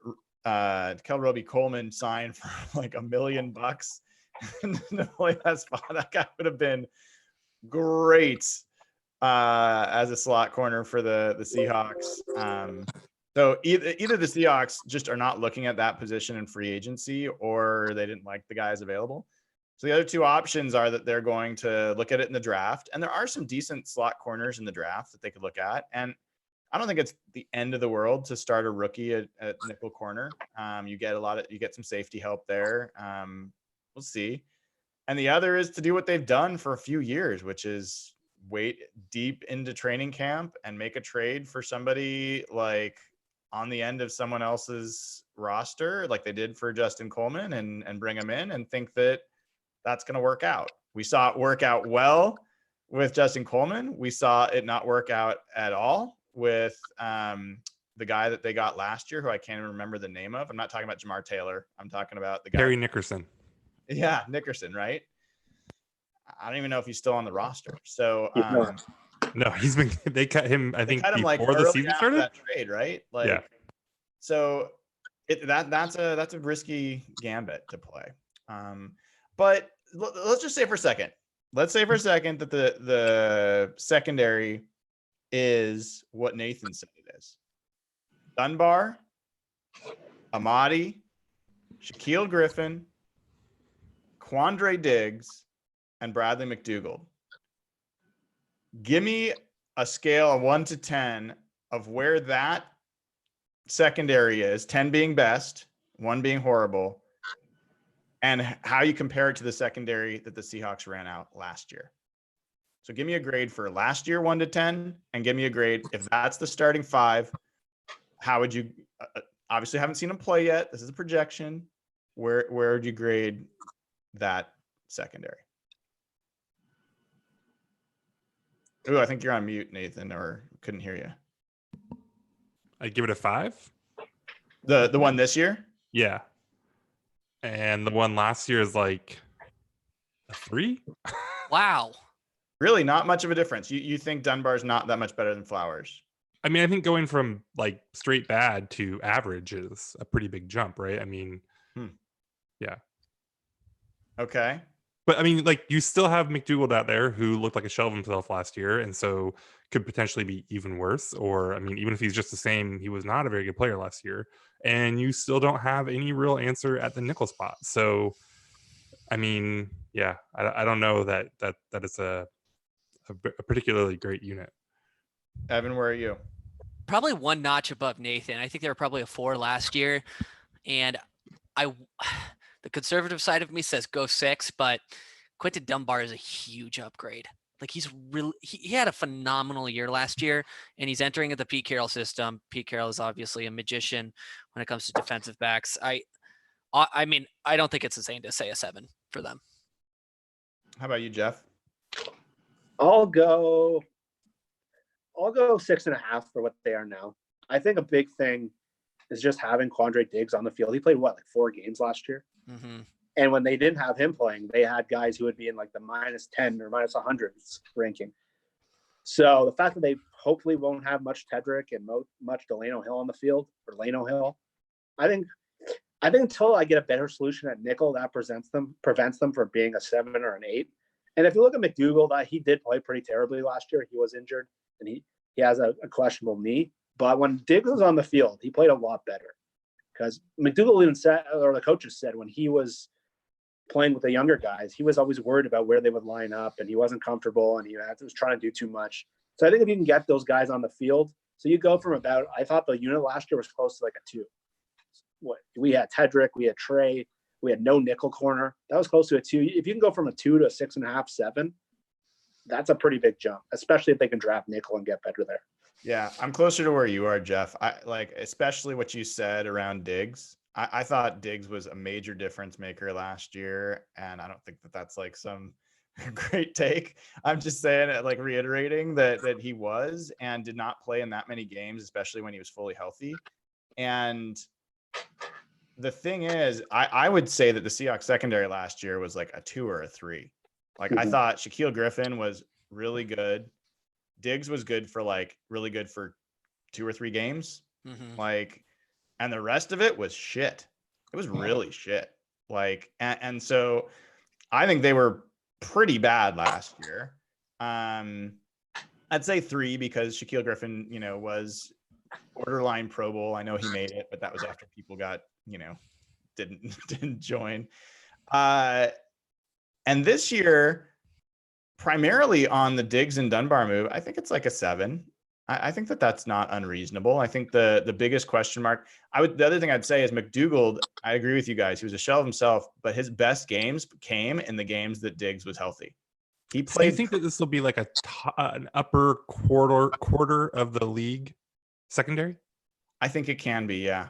Kelroby Coleman signed for like $1 million to play that spot. That guy would have been great as a slot corner for the Seahawks. So either the Seahawks just are not looking at that position in free agency, or they didn't like the guys available. So the other two options are that they're going to look at it in the draft, and there are some decent slot corners in the draft that they could look at. And I don't think it's the end of the world to start a rookie at nickel corner. You get some safety help there. We'll see. And the other is to do what they've done for a few years, which is wait deep into training camp and make a trade for somebody like on the end of someone else's roster, like they did for Justin Coleman, and bring him in and think that that's going to work out. We saw it work out well with Justin Coleman. We saw it not work out at all with the guy that they got last year, who I can't even remember the name of. I'm not talking about Jamar Taylor. I'm talking about the guy. Harry Nickerson. Yeah, Nickerson, right? I don't even know if he's still on the roster. So no, they cut him, I think, before like the season started. That trade, right? Like, yeah. So that's a risky gambit to play. But let's just say for a second. Let's say for a second that the secondary is what Nathan said it is. Dunbar, Amadi, Shaquille Griffin, Quandre Diggs, and Bradley McDougald. Give me a scale of 1 to 10 of where that secondary is, 10 being best, 1 being horrible, and how you compare it to the secondary that the Seahawks ran out last year. So give me a grade for last year, 1 to 10, and give me a grade. If that's the starting 5, how would you, obviously haven't seen them play yet. This is a projection. Where would you grade that secondary? Ooh, I think you're on mute, Nathan, or couldn't hear you. I'd give it a 5. The one this year? Yeah. And the one last year is like a 3. Wow. Really not much of a difference. You think Dunbar's not that much better than Flowers? I mean, I think going from like straight bad to average is a pretty big jump, right? I mean, yeah. Okay. But I mean, like, you still have McDougald out there who looked like a shell of himself last year, and so could potentially be even worse. Or, I mean, even if he's just the same, he was not a very good player last year. And you still don't have any real answer at the nickel spot. So, I mean, yeah, I don't know that it's a particularly great unit. Evan, where are you? Probably one notch above Nathan. I think they were probably a 4 last year. And the conservative side of me says go 6, but Quinton Dunbar is a huge upgrade. Like, he's really, he had a phenomenal year last year, and he's entering the Pete Carroll system. Pete Carroll is obviously a magician when it comes to defensive backs. I mean, I don't think it's insane to say a 7 for them. How about you, Jeff? I'll go 6.5 for what they are now. I think a big thing is just having Quandre Diggs on the field. He played like 4 games last year. Mm-hmm. And when they didn't have him playing, they had guys who would be in like the -10 or -100 ranking. So the fact that they hopefully won't have much Tedrick and much Delano Hill on the field, or Lano Hill, I think until I get a better solution at nickel, that prevents them from being a 7 or an 8. And if you look at McDougald, he did play pretty terribly last year. He was injured, and he has a questionable knee. But when Diggs was on the field, he played a lot better. because McDougal even said, or the coaches said, when he was playing with the younger guys, he was always worried about where they would line up, and he wasn't comfortable, and he was trying to do too much. So I think if you can get those guys on the field, so you go from about, I thought the unit last year was close to like a 2. We had Tedrick, we had Trey, we had no nickel corner. That was close to a 2. If you can go from a 2 to a 6.5, 7, that's a pretty big jump, especially if they can draft nickel and get better there. Yeah, I'm closer to where you are, Jeff. I like, especially what you said around Diggs. I thought Diggs was a major difference maker last year, and I don't think that that's like some great take. I'm just saying it, like reiterating that he was and did not play in that many games, especially when he was fully healthy. And the thing is, I would say that the Seahawks secondary last year was like a 2 or a 3. Like I thought Shaquille Griffin was really good. Diggs was good for like really good for 2 or 3 games. Like, and the rest of it was shit. It was really shit. Like, and so I think they were pretty bad last year. I'd say 3 because Shaquille Griffin, was borderline Pro Bowl. I know he made it, but that was after people got, didn't join. And this year, primarily on the Diggs and Dunbar move, I think it's like a 7. I think that that's not unreasonable. I think the biggest question mark, the other thing I'd say is McDougal. I agree with you guys. He was a shell of himself, but his best games came in the games that Diggs was healthy. He played. Do you think that this will be like an upper quarter of the league secondary? I think it can be, yeah.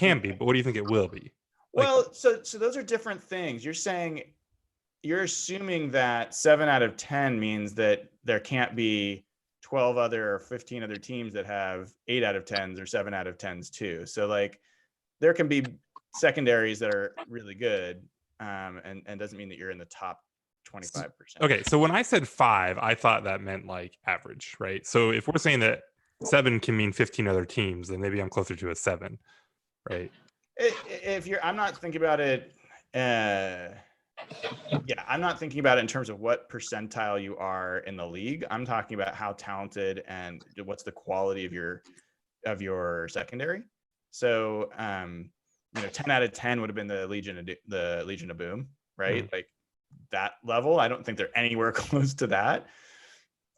But what do you think it will be? Well, so those are different things. You're assuming that 7 out of 10 means that there can't be 12 other or 15 other teams that have 8 out of 10s or 7 out of 10s too. So like there can be secondaries that are really good, and doesn't mean that you're in the top 25%. Okay, so when I said 5, I thought that meant like average, right? So if we're saying that 7 can mean 15 other teams, then maybe I'm closer to a 7, right? I'm not thinking about it. I'm not thinking about it in terms of what percentile you are in the league. I'm talking about how talented and what's the quality of your secondary. So, 10 out of 10 would have been the Legion of Boom, right? Like that level. I don't think they're anywhere close to that.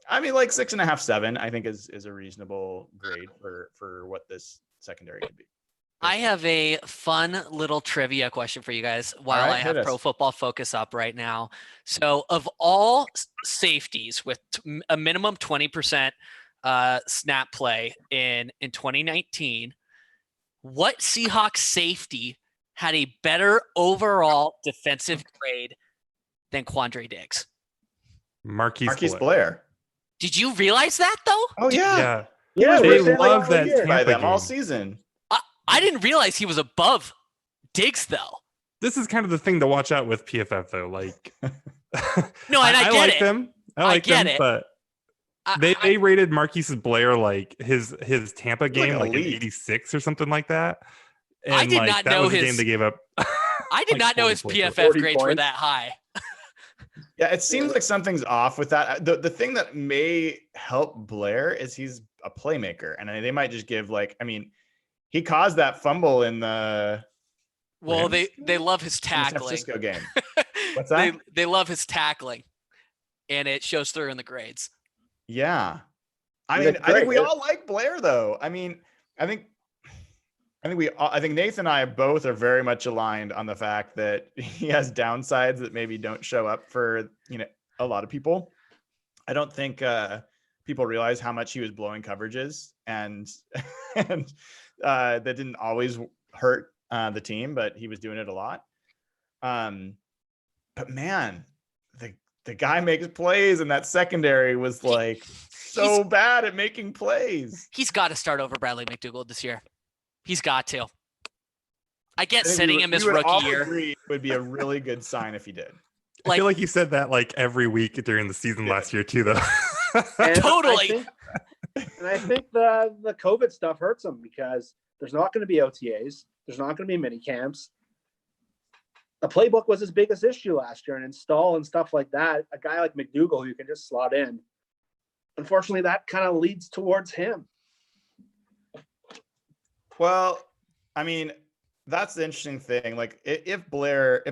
I mean, like 6.5, 7, I think is a reasonable grade for what this secondary could be. I have a fun little trivia question for you guys while right, I have hit Pro us. Football Focus up right now. So of all safeties with a minimum 20% snap play in 2019, what Seahawks safety had a better overall defensive grade than Quandre Diggs? Marquise Blair. Did you realize that though? Oh yeah. Yeah, they we're saying, love that year. By Tampa them all game. season. I didn't realize he was above Diggs though. This is kind of the thing to watch out with PFF though. Like, No, and I get like it. them. I like get them, it. but they rated Marquise Blair like his Tampa game like an 86 or something like that. And I did not that know was the his game they gave up. I did like not know 40 his points. PFF 40 grades were points. that high. Yeah, it seems like something's off with that. The thing that may help Blair is he's a playmaker, and they might just give he caused that fumble in the Well, they love his in the San tackling. Francisco game. What's that? They love his tackling, and it shows through in the grades. Yeah, I That's think we great. all like Blair though. I think Nathan and I both are very much aligned on the fact that he has downsides that maybe don't show up for a lot of people. I don't think people realize how much he was blowing coverages, and that didn't always hurt the team, but he was doing it a lot. But man, the guy makes plays, and that secondary was like so bad at making plays. He's got to start over Bradley McDougal this year. He's got to. I get sitting him his rookie year. Agree, would be a really good sign if he did. I feel like you said that like every week during the season last year too, though. And Totally. I think the COVID stuff hurts him because there's not going to be OTAs. There's not going to be mini camps. The playbook was his biggest issue last year, and install and stuff like that. A guy like McDougal who can just slot in. Unfortunately, that kind of leads towards him. Well, I mean, That's the interesting thing. Like if Blair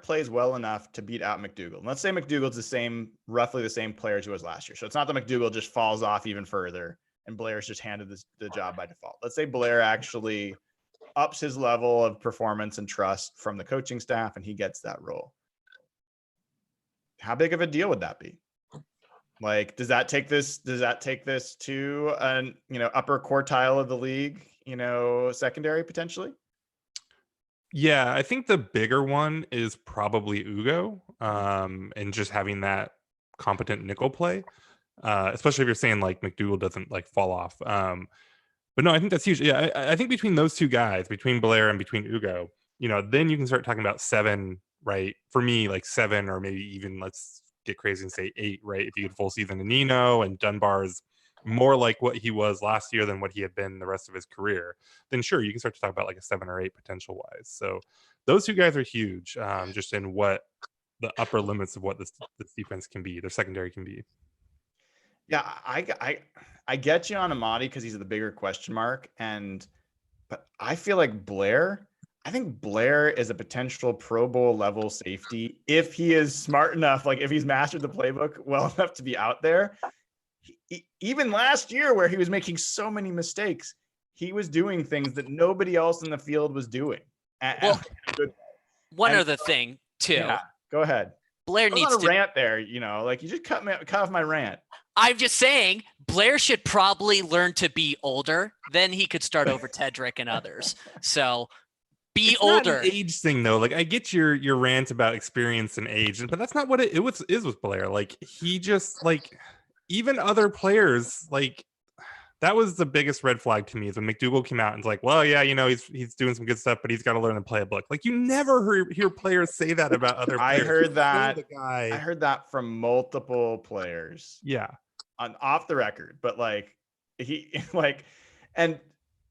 plays well enough to beat out McDougal, and let's say McDougal's roughly the same player as he was last year. So it's not that McDougal just falls off even further and Blair's just handed the job by default. Let's say Blair actually ups his level of performance and trust from the coaching staff and he gets that role. How big of a deal would that be? Like, does that take this to an, upper quartile of the league, secondary potentially? Yeah, I think the bigger one is probably Ugo, and just having that competent nickel play, especially if you're saying like McDougal doesn't like fall off. But no, I think that's huge. Yeah, I think between those two guys, between Blair and between Ugo, then you can start talking about 7, right? For me, like 7, or maybe even let's get crazy and say 8, right? If you get full season to Nino and Dunbar's more like what he was last year than what he had been the rest of his career, then sure, you can start to talk about like a 7 or 8 potential wise. So those two guys are huge, just in what the upper limits of what this defense can be, their secondary can be. Yeah, I get you on Amadi because he's the bigger question mark, but I feel like Blair. I think Blair is a potential Pro Bowl level safety if he is smart enough, like if he's mastered the playbook well enough to be out there. Even last year where he was making so many mistakes, he was doing things that nobody else in the field was doing. One other thing too. Yeah, go ahead. Blair needs to rant there, like you just cut off my rant. I'm just saying Blair should probably learn to be older. Then he could start over Tedrick and others. So be it's older. Not an age thing though. Like I get your rant about experience and age, but that's not what it is with Blair. Like he just like even other players, like that was the biggest red flag to me is when McDougal came out and was like, well, yeah, he's doing some good stuff, but he's got to learn to play a book. Like you never hear players say that about other players. I heard that from multiple players. Yeah. Off the record, but and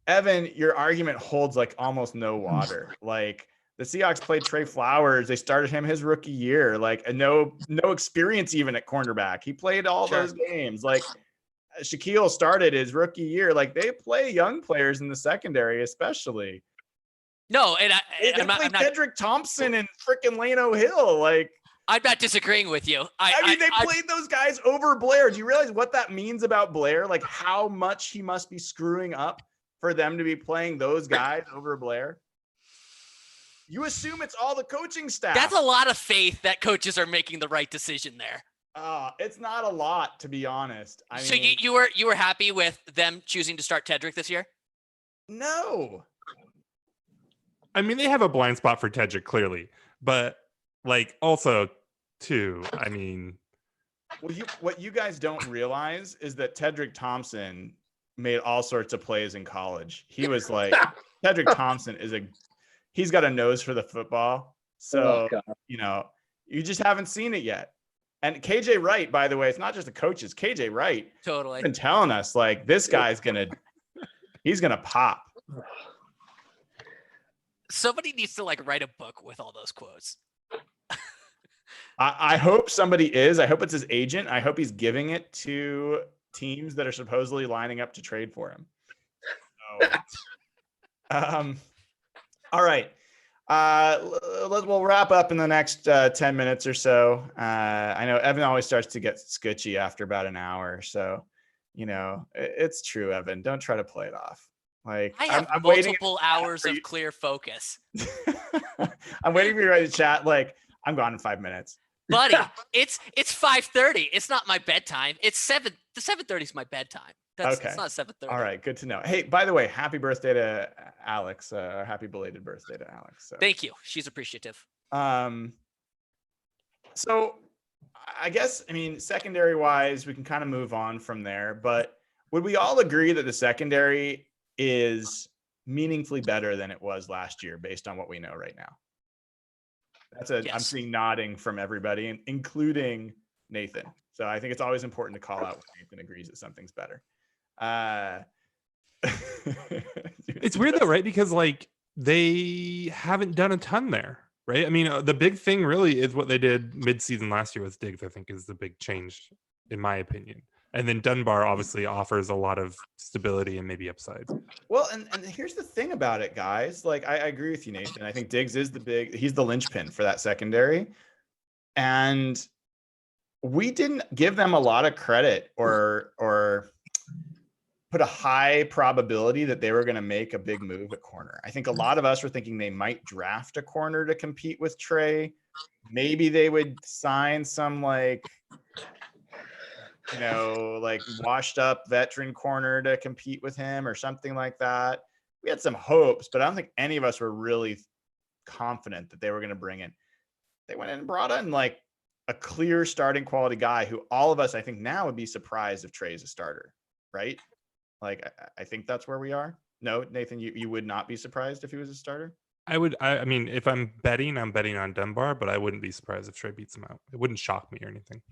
Evan, your argument holds like almost no water. Like the Seahawks played Trey Flowers. They started him his rookie year, like no experience even at cornerback. He played all those games. Like Shaquille started his rookie year. Like they play young players in the secondary, especially. No, and I'm not Cedric Thompson and freaking Lano Hill. Like I'm not disagreeing with you. They played those guys over Blair. Do you realize what that means about Blair? Like how much he must be screwing up for them to be playing those guys over Blair? You assume it's all the coaching staff. That's a lot of faith that coaches are making the right decision there. It's not a lot, to be honest. So you were happy with them choosing to start Tedrick this year? No. I mean, they have a blind spot for Tedrick clearly, but like also too, I mean, what you guys don't realize is that Tedrick Thompson made all sorts of plays in college. He was like Tedrick Thompson he's got a nose for the football. So, you just haven't seen it yet. And KJ Wright, by the way, it's not just the coaches. KJ Wright totally been telling us like this guy's he's gonna pop. Somebody needs to like write a book with all those quotes. I hope somebody is. I hope it's his agent. I hope he's giving it to teams that are supposedly lining up to trade for him. So, all right. We'll wrap up in the next 10 minutes or so. I know Evan always starts to get sketchy after about an hour. So, it's true, Evan. Don't try to play it off. Like I have I'm multiple hours of clear focus. I'm waiting for you to chat. Like I'm gone in 5 minutes. Buddy, it's 5:30. It's not my bedtime. It's 7. The 7:30 is my bedtime. It's not 7:30. All right, good to know. Hey, by the way, happy birthday to Alex. Happy belated birthday to Alex. So. Thank you. She's appreciative. So I guess secondary wise, we can kind of move on from there. But would we all agree that the secondary is meaningfully better than it was last year, based on what we know right now? Yes. I'm seeing nodding from everybody, including Nathan. So I think it's always important to call out when Nathan agrees that something's better. It's weird though, right? Because like they haven't done a ton there, right? I mean, the big thing really is what they did mid-season last year with Diggs. I think is the big change, in my opinion. And then Dunbar obviously offers a lot of stability and maybe upside. Well, and here's the thing about it, guys. Like, I agree with you, Nathan. I think Diggs is he's the linchpin for that secondary. And we didn't give them a lot of credit or put a high probability that they were going to make a big move at corner. I think a lot of us were thinking they might draft a corner to compete with Trey. Maybe they would sign some like washed up veteran corner to compete with him or something like that. We had some hopes, but I don't think any of us were really confident that they were going to bring in. They went in and brought in like a clear starting quality guy who all of us, I think now would be surprised if Trey's a starter, right? Like, I think that's where we are. No, Nathan, you would not be surprised if he was a starter? I mean, if I'm betting on Dunbar, but I wouldn't be surprised if Trey beats him out. It wouldn't shock me or anything.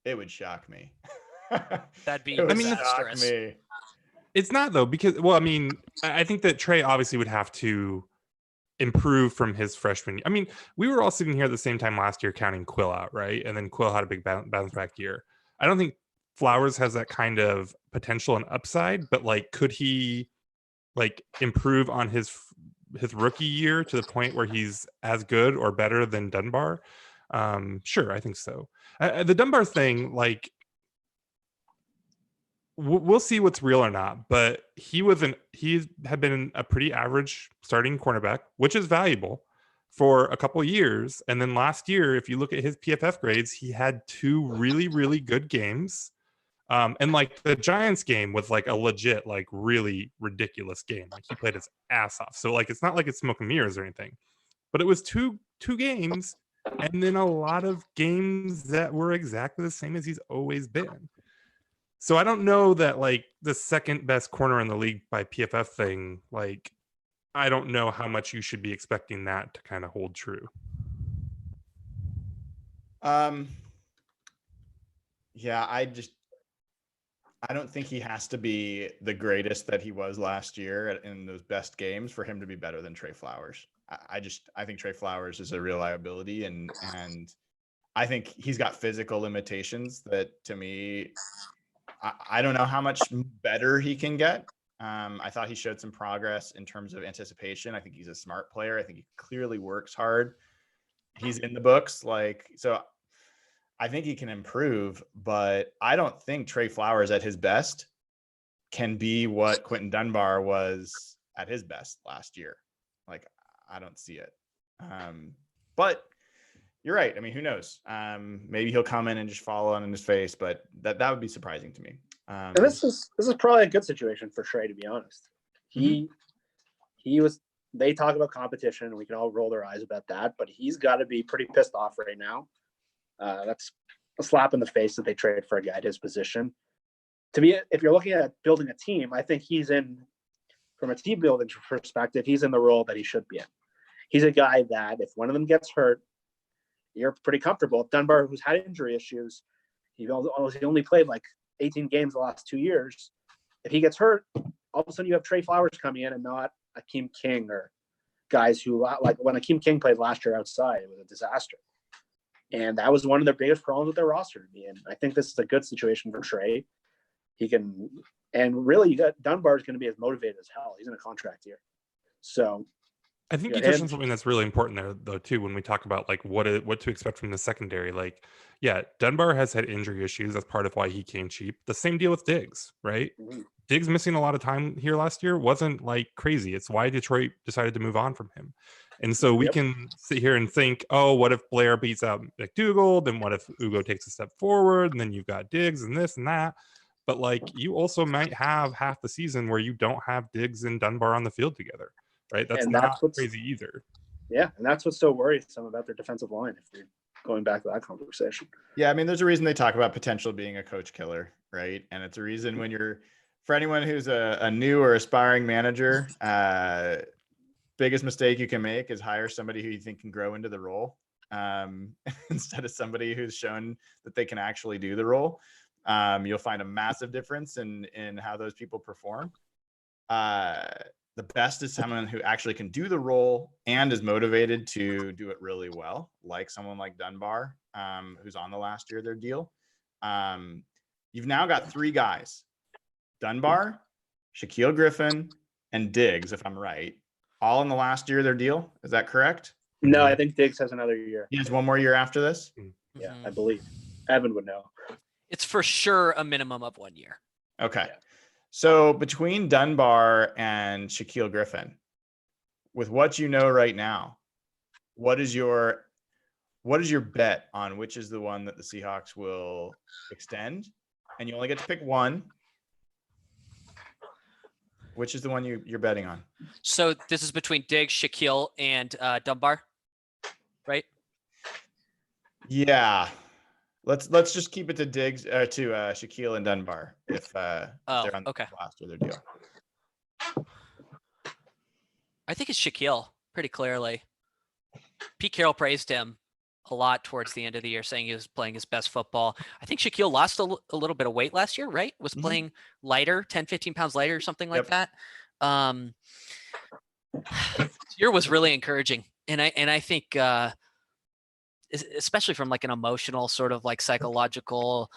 It would shock me. That'd be shock me. It's not though, because I mean, I think that Trey obviously would have to improve from his freshman year. I mean, we were all sitting here at the same time last year counting Quill out, right? And then Quill had a big bounce back year. I don't think Flowers has that kind of potential and upside, but like, could he like improve on his rookie year to the point where he's as good or better than Dunbar? Sure, I think so. The Dunbar thing, like, we'll see what's real or not, but he had been a pretty average starting cornerback, which is valuable, for a couple of years. And then last year, if you look at his PFF grades, he had 2 really, really good games. And like the Giants game was like a legit, like really ridiculous game. Like he played his ass off. So like, it's not like it's smoke and mirrors or anything, but it was two games and then a lot of games that were exactly the same as he's always been. So I don't know that like the second best corner in the league by PFF thing, like, I don't know how much you should be expecting that to kind of hold true. Yeah, I don't think he has to be the greatest that he was last year in those best games for him to be better than Trey Flowers. I think Trey Flowers is a real liability, and I think he's got physical limitations that, to me, I don't know how much better he can get. I thought he showed some progress in terms of anticipation. I think he's a smart player. I think he clearly works hard. He's in the books, so I think he can improve, but I don't think Trey Flowers at his best can be what Quinton Dunbar was at his best last year. Like, I don't see it. But you're right. I mean, who knows? Maybe he'll come in and just fall on his face, but that would be surprising to me. And this is probably a good situation for Trey, to be honest. He was. They talk about competition, and we can all roll our eyes about that, but he's got to be pretty pissed off right now. That's a slap in the face that they traded for a guy at his position. To me, if you're looking at building a team, I think he's in, from a team building perspective, he's in the role that he should be in. He's a guy that if one of them gets hurt, you're pretty comfortable. If Dunbar, who's had injury issues, he only played like 18 games the last 2 years. If he gets hurt, all of a sudden you have Trey Flowers coming in and not Akeem King or guys who, like when Akeem King played last year outside, it was a disaster. And that was one of their biggest problems with their roster to me. And I think this is a good situation for Trey. He can, and really, you got Dunbar is going to be as motivated as hell. He's in a contract year. So I think you touched on something that's really important there, though, too, when we talk about like what to expect from the secondary. Like, yeah, Dunbar has had injury issues. That's part of why he came cheap. The same deal with Diggs, right? Mm-hmm. Diggs missing a lot of time here last year wasn't like crazy. It's why Detroit decided to move on from him. And so we can sit here and think, oh, what if Blair beats out McDougal? Then what if Ugo takes a step forward? And then you've got Diggs and this and that. But like, you also might have half the season where you don't have Diggs and Dunbar on the field together, right? That's not crazy either. Yeah, and that's what's so worrisome about their defensive line, if we're going back to that conversation. Yeah, I mean, there's a reason they talk about potential being a coach killer, right? And it's a reason when you're, for anyone who's a new or aspiring manager, biggest mistake you can make is hire somebody who you think can grow into the role, instead of somebody who's shown that they can actually do the role. You'll find a massive difference in how those people perform. The best is someone who actually can do the role and is motivated to do it really well, like someone like Dunbar, who's on the last year of their deal. you've now got 3 guys: Dunbar, Shaquille Griffin, and Diggs, if I'm right, all in the last year of their deal. Is that correct? No, I think Diggs has another year. He has one more year after this. Yeah, Mhm. I believe. Evan would know. It's for sure a minimum of 1 year. Okay. Yeah. So between Dunbar and Shaquille Griffin, with what you know right now, what is your bet on which is the one that the Seahawks will extend? And you only get to pick one. Which is the one you're betting on? So this is between Diggs, Shaquille, and Dunbar, right? Yeah. Let's just keep it to Diggs to Shaquille and Dunbar if they're on the okay. last of their deal. I think it's Shaquille pretty clearly. Pete Carroll praised him a lot towards the end of the year, saying he was playing his best football. I think Shaquille lost a little bit of weight last year, right? Was playing lighter, 10, 15 pounds lighter or something like that. This year was really encouraging. And I think, especially from like an emotional sort of like psychological,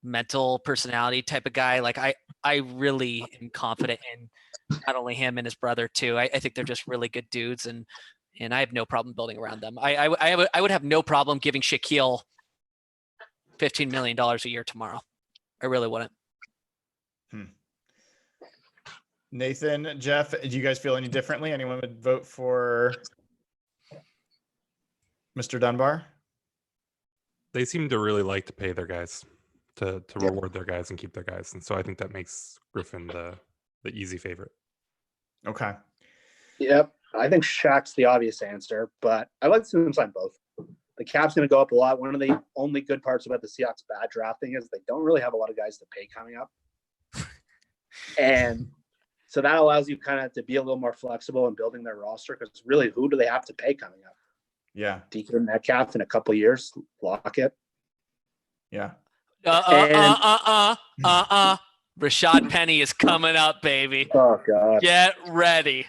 mental personality type of guy, like I really am confident in not only him and his brother too. I think they're just really good dudes, and I have no problem building around them. I would have no problem giving Shaquille $15 million a year tomorrow. I really wouldn't. Nathan, Jeff, do you guys feel any differently? Anyone would vote for Mr. Dunbar? They seem to really like to pay their guys, to reward their guys and keep their guys, and so I think that makes Griffin the easy favorite. Okay. Yep. I think Shaq's the obvious answer, but I like to see them sign both. The cap's going to go up a lot. One of the only good parts about the Seahawks bad drafting is they don't really have a lot of guys to pay coming up. And so that allows you kind of to be a little more flexible in building their roster, because really, who do they have to pay coming up? Yeah. DK Metcalf in a couple of years, Lockett. Yeah. Rashad Penny is coming up, baby. Oh, God. Get ready.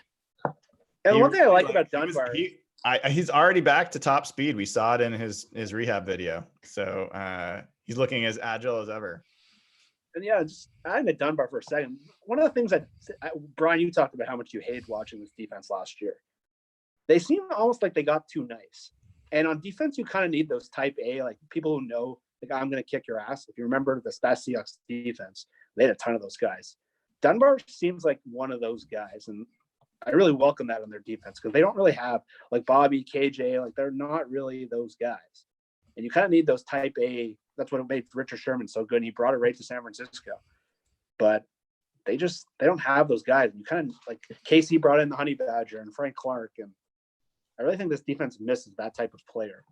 And one thing I like about Dunbar, he's already back to top speed. We saw it in his rehab video. So he's looking as agile as ever. and yeah, just adding to Dunbar for a second. One of the things that Brian, you talked about how much you hated watching this defense last year. They seem almost like they got too nice. And on defense, you kind of need those type A, like people who know, like, I'm going to kick your ass. If you remember the Seahawks defense, they had a ton of those guys. Dunbar seems like one of those guys. And I really welcome that on their defense, because they don't really have like Bobby, KJ, like they're not really those guys. And you kind of need those type A. That's what made Richard Sherman so good. And he brought it right to San Francisco. But they don't have those guys. You kind of like Casey brought in the Honey Badger and Frank Clark. And I really think this defense misses that type of player.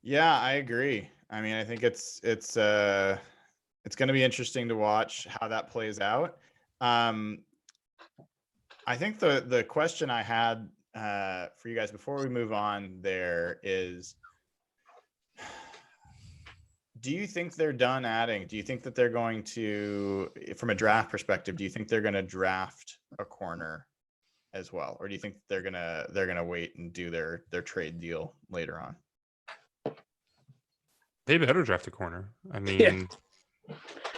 Yeah, I agree. I mean, I think it's going to be interesting to watch how that plays out. I think the question I had for you guys before we move on there is, do you think they're done adding? Do you think that they're going to, from a draft perspective, do you think they're going to draft a corner as well, or do you think they're gonna wait and do their trade deal later on? They better draft a corner. I mean,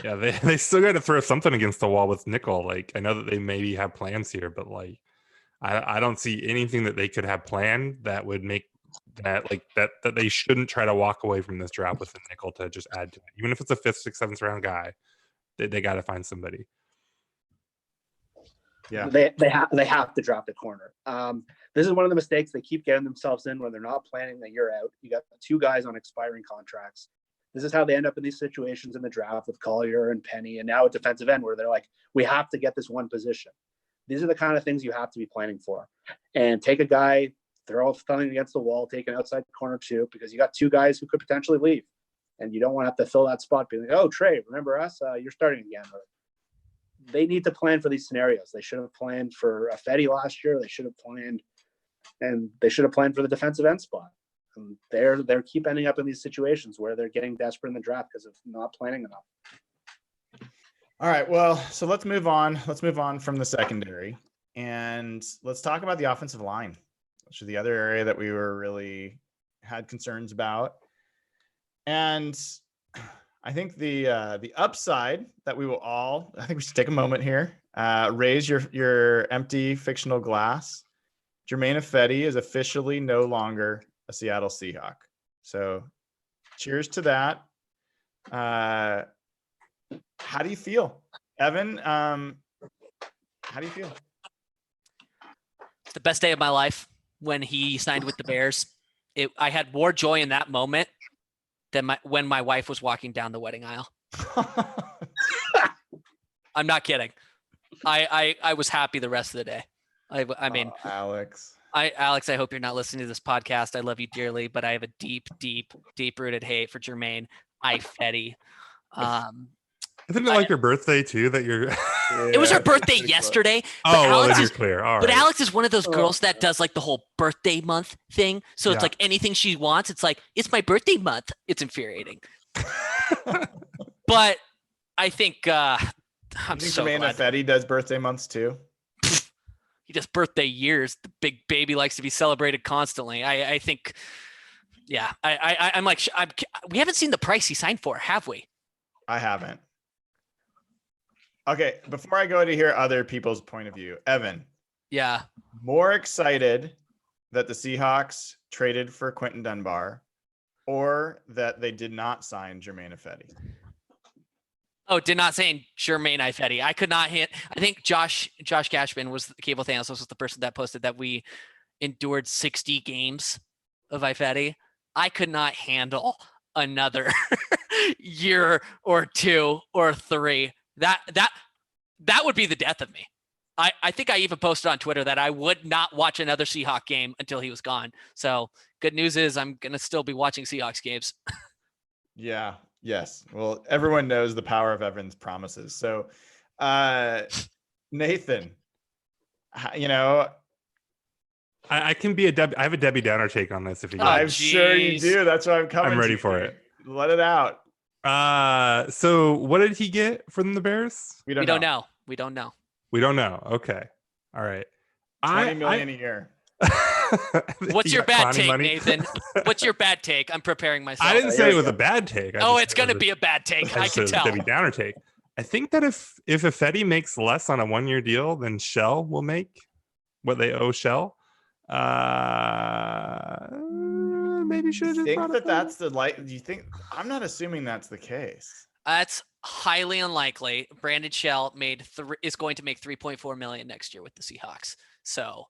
yeah, they still got to throw something against the wall with nickel. Like, I know that they maybe have plans here, but like, I don't see anything that they could have planned that would make that like that they shouldn't try to walk away from this draft with a nickel to just add to it. Even if it's a 5th, 6th, 7th round guy, they got to find somebody. Yeah, they have to draft a corner. This is one of the mistakes they keep getting themselves in when they're not planning the year out. You got 2 guys on expiring contracts. This is how they end up in these situations in the draft with Collier and Penny, and now at defensive end where they're like, we have to get this one position. These are the kind of things you have to be planning for. And take a guy, throw something against the wall, take an outside corner too, because you got 2 guys who could potentially leave, and you don't want to have to fill that spot being like, oh, Trey, remember us? You're starting again. They need to plan for these scenarios. They should have planned for a Fetty last year. They should have planned for the defensive end spot. And they're keep ending up in these situations where they're getting desperate in the draft because of not planning enough. All right. Well, so let's move on. Let's move on from the secondary, and let's talk about the offensive line, which is the other area that we were really had concerns about. And I think the upside that we will all, I think we should take a moment here, raise your empty fictional glass. Germain Ifedi is officially no longer a Seattle Seahawk. So cheers to that. How do you feel, Evan? How do you feel? It's the best day of my life when he signed with the Bears. I had more joy in that moment than when my wife was walking down the wedding aisle. I'm not kidding. I was happy the rest of the day. I mean, Alex. Alex, I hope you're not listening to this podcast. I love you dearly, but I have a deep rooted hate for Germain Ifedi. Isn't it like your birthday too? That you're. It was her birthday yesterday. Oh, well, then you're clear. All right. But Alex is one of those girls that does like the whole birthday month thing. So it's like anything she wants, it's like, it's my birthday month. It's infuriating. But I think I'm so Jermaine glad. Ifedi does birthday months too. He does birthday years. The big baby likes to be celebrated constantly. I think, yeah. I'm like, we haven't seen the price he signed for, have we? I haven't. Okay, before I go to hear other people's point of view, Evan. Yeah. More excited that the Seahawks traded for Quinton Dunbar or that they did not sign Germain Ifedi? Oh, did not say Germain Ifedi. I could not hit. I think Josh Cashman was the Cable Thanos was the person that posted that we endured 60 games of Ifedi. I could not handle another year or two or three. That would be the death of me. I think I even posted on Twitter that I would not watch another Seahawk game until he was gone. So good news is I'm going to still be watching Seahawks games. Yeah. Yes. Well, everyone knows the power of Evan's promises. So, Nathan, you know, I can be I have a Debbie Downer take on this if you Oh, guys. I'm sure you do. That's why I'm coming. I'm ready to for you. it. Let it out. So what did he get from the Bears? We We don't don't know. know. We don't know. We don't know. Okay. All right. 20 million a year. What's You your got bad Connie take, money? Nathan? What's your bad take? I'm preparing myself. I didn't say Here it we was go. a bad take. Oh, it's going to be a bad take. I can tell. Debbie Downer take. I think that if Ifedi makes less on a 1-year deal than Shell will make, what they owe Shell, maybe should have just Think brought that Ifedi. that's the light. Do you think? I'm not assuming that's the case. That's highly unlikely. Brandon Shell is going to make 3.4 million next year with the Seahawks. So,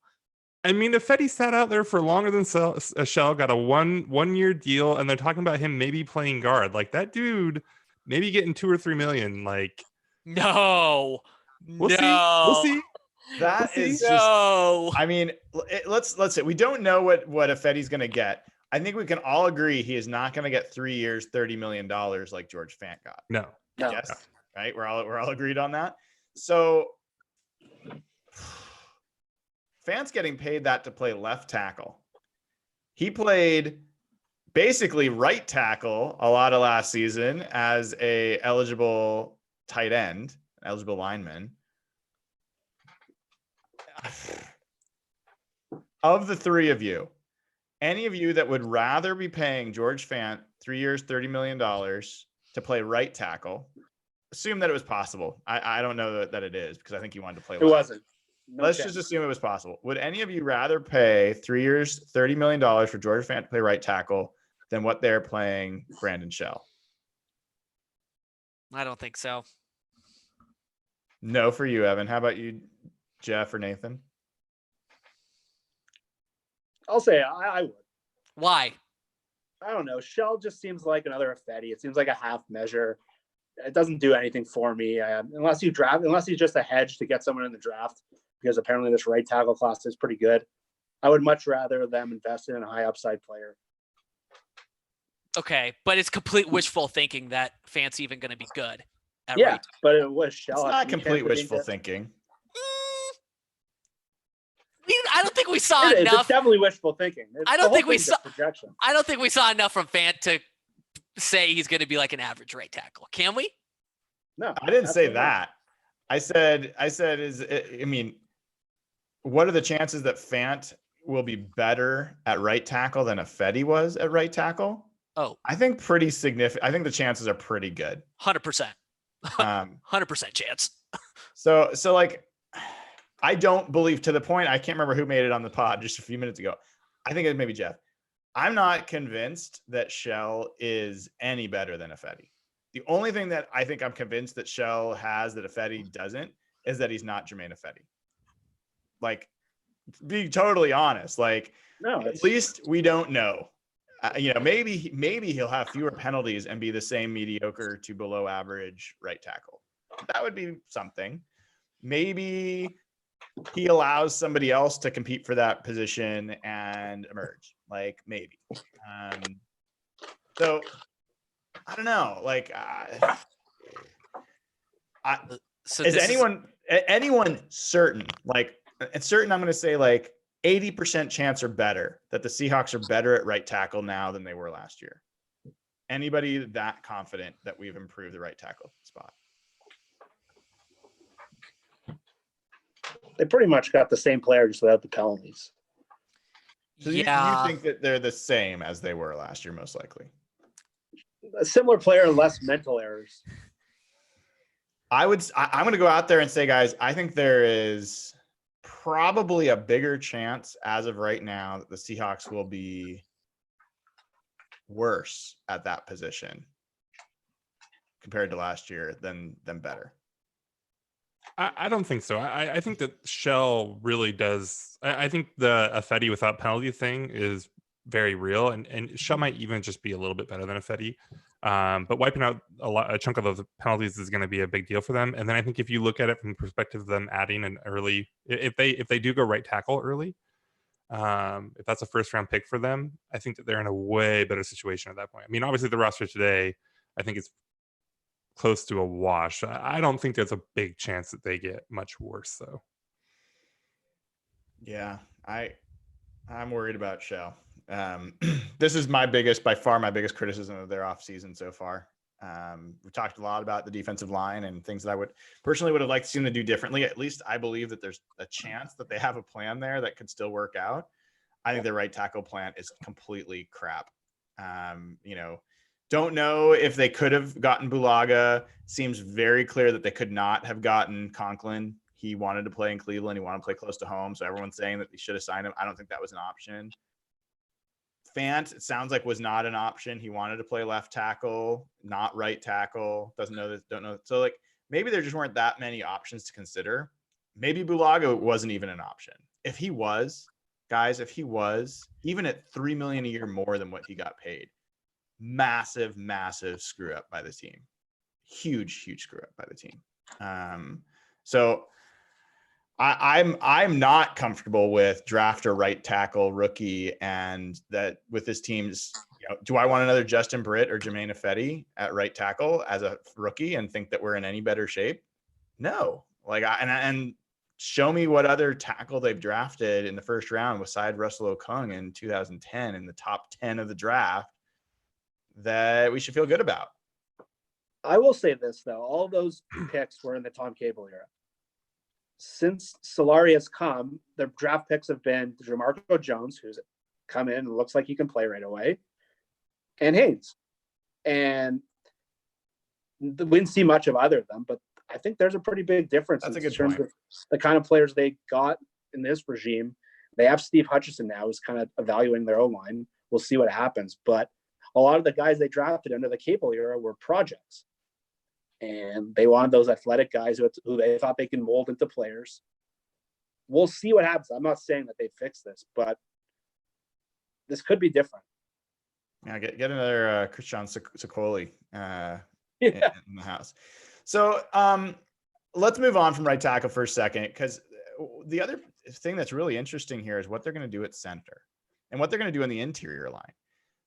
I mean, Ifedi sat out there for longer than Shell, got a one-year deal, and they're talking about him maybe playing guard. Like that dude, maybe getting 2 or 3 million. Like no. we'll see. That is just. No. I mean, let's say we don't know what Ifedi's going to get. I think we can all agree he is not going to get 3 years, $30 million like George Fant got. No. Yes, right. We're all agreed on that. So Fant's getting paid that to play left tackle. He played basically right tackle a lot of last season as a eligible tight end, eligible lineman. Of the three of you, any of you that would rather be paying George Fant 3 years, $30 million to play right tackle, assume that it was possible. I don't know that it is because I think he wanted to play left. It wasn't. No Let's chance. just assume it was possible. Would any of you rather pay 3 years, $30 million for George Fant to play right tackle than what they're playing Brandon Shell? I don't think so. No for you, Evan. How about you, Jeff or Nathan? I'll say I would. Why? I don't know. Shell just seems like another Ifedi. It seems like a half measure. It doesn't do anything for me unless he's just a hedge to get someone in the draft, because apparently this right tackle class is pretty good. I would much rather them invest in a high upside player. Okay, but it's complete wishful thinking that Fant's even going to be good. At Yeah, right. but it was Shell. It's not complete wishful thinking. thinking. I don't think we saw It's enough. definitely wishful thinking. I don't think we saw projection. I don't think we saw enough from Fant to say he's going to be like an average right tackle. Can we? No, I didn't say absolutely not. that. I said, what are the chances that Fant will be better at right tackle than Ifedi was at right tackle? Oh, I think pretty significant. I think the chances are pretty good. 100%. Um, 100% chance. so like, I don't believe, to the point, I can't remember who made it on the pod just a few minutes ago. I think it was maybe Jeff. I'm not convinced that Shell is any better than Ifedi. The only thing that I think I'm convinced that Shell has that Ifedi doesn't is that he's not Jermaine Ifedi. Like, being totally honest, like, No, at least we don't know. Maybe he'll have fewer penalties and be the same mediocre to below average right tackle. That would be something. Maybe he allows somebody else to compete for that position and emerge. Like, maybe. So I don't know. Like, So is this anyone certain? Like, it's certain. I'm going to say like 80% chance or better that the Seahawks are better at right tackle now than they were last year. Anybody that confident that we've improved the right tackle spot? they pretty much got the same player just without the penalties. So yeah. you think that they're the same as they were last year, most likely? A similar player, less mental errors. I'm going to go out there and say, guys, I think there is probably a bigger chance as of right now that the Seahawks will be worse at that position compared to last year than better. I don't think so. I think that Shell really does. I think the Ifedi without penalty thing is very real, and Shell might even just be a little bit better than Ifedi. But wiping out a chunk of those penalties is going to be a big deal for them. And then I think if you look at it from the perspective of them adding an early, if they do go right tackle early, if that's a first round pick for them, I think that they're in a way better situation at that point. I mean, obviously the roster today, I think it's close to a wash. I don't think there's a big chance that they get much worse though. Yeah, I'm worried about Shell. This is by far my biggest criticism of their offseason so far. We talked a lot about the defensive line and things that I would personally have liked to see them do differently. At least I believe that there's a chance that they have a plan there that could still work out. I think their right tackle plan is completely crap. Don't know if they could have gotten Bulaga. Seems very clear that they could not have gotten Conklin. He wanted to play in Cleveland. He wanted to play close to home. So everyone's saying that they should have signed him. I don't think that was an option. Fant, it sounds like, was not an option. He wanted to play left tackle, not right tackle. Don't know. So like, maybe there just weren't that many options to consider. Maybe Bulaga wasn't even an option. If he was, guys, even at $3 million a year more than what he got paid, massive screw up by the team. Huge screw up by the team. So I'm not comfortable with draft a right tackle rookie, and that with this team's, do I want another Justin Britt or Jermaine Ifedi at right tackle as a rookie and think that we're in any better shape? No. Like, and show me what other tackle they've drafted in the first round beside Russell Okung in 2010 in the top 10 of the draft that we should feel good about. I will say this though, all those picks were in the Tom Cable era. Since Solari has come, the draft picks have been Jamarco Jones, who's come in and looks like he can play right away, and Haynes. And we didn't see much of either of them, but I think there's a pretty big difference in terms of the kind of players they got in this regime. They have Steve Hutchinson now, who's kind of evaluating their O-line. We'll see what happens. But a lot of the guys they drafted under the Cable era were projects. And they wanted those athletic guys who they thought they can mold into players. We'll see what happens. I'm not saying that they fix this, but this could be different. Yeah, get another Christian Sicoli in the house. So let's move on from right tackle for a second, because the other thing that's really interesting here is what they're going to do at center and what they're going to do in the interior line.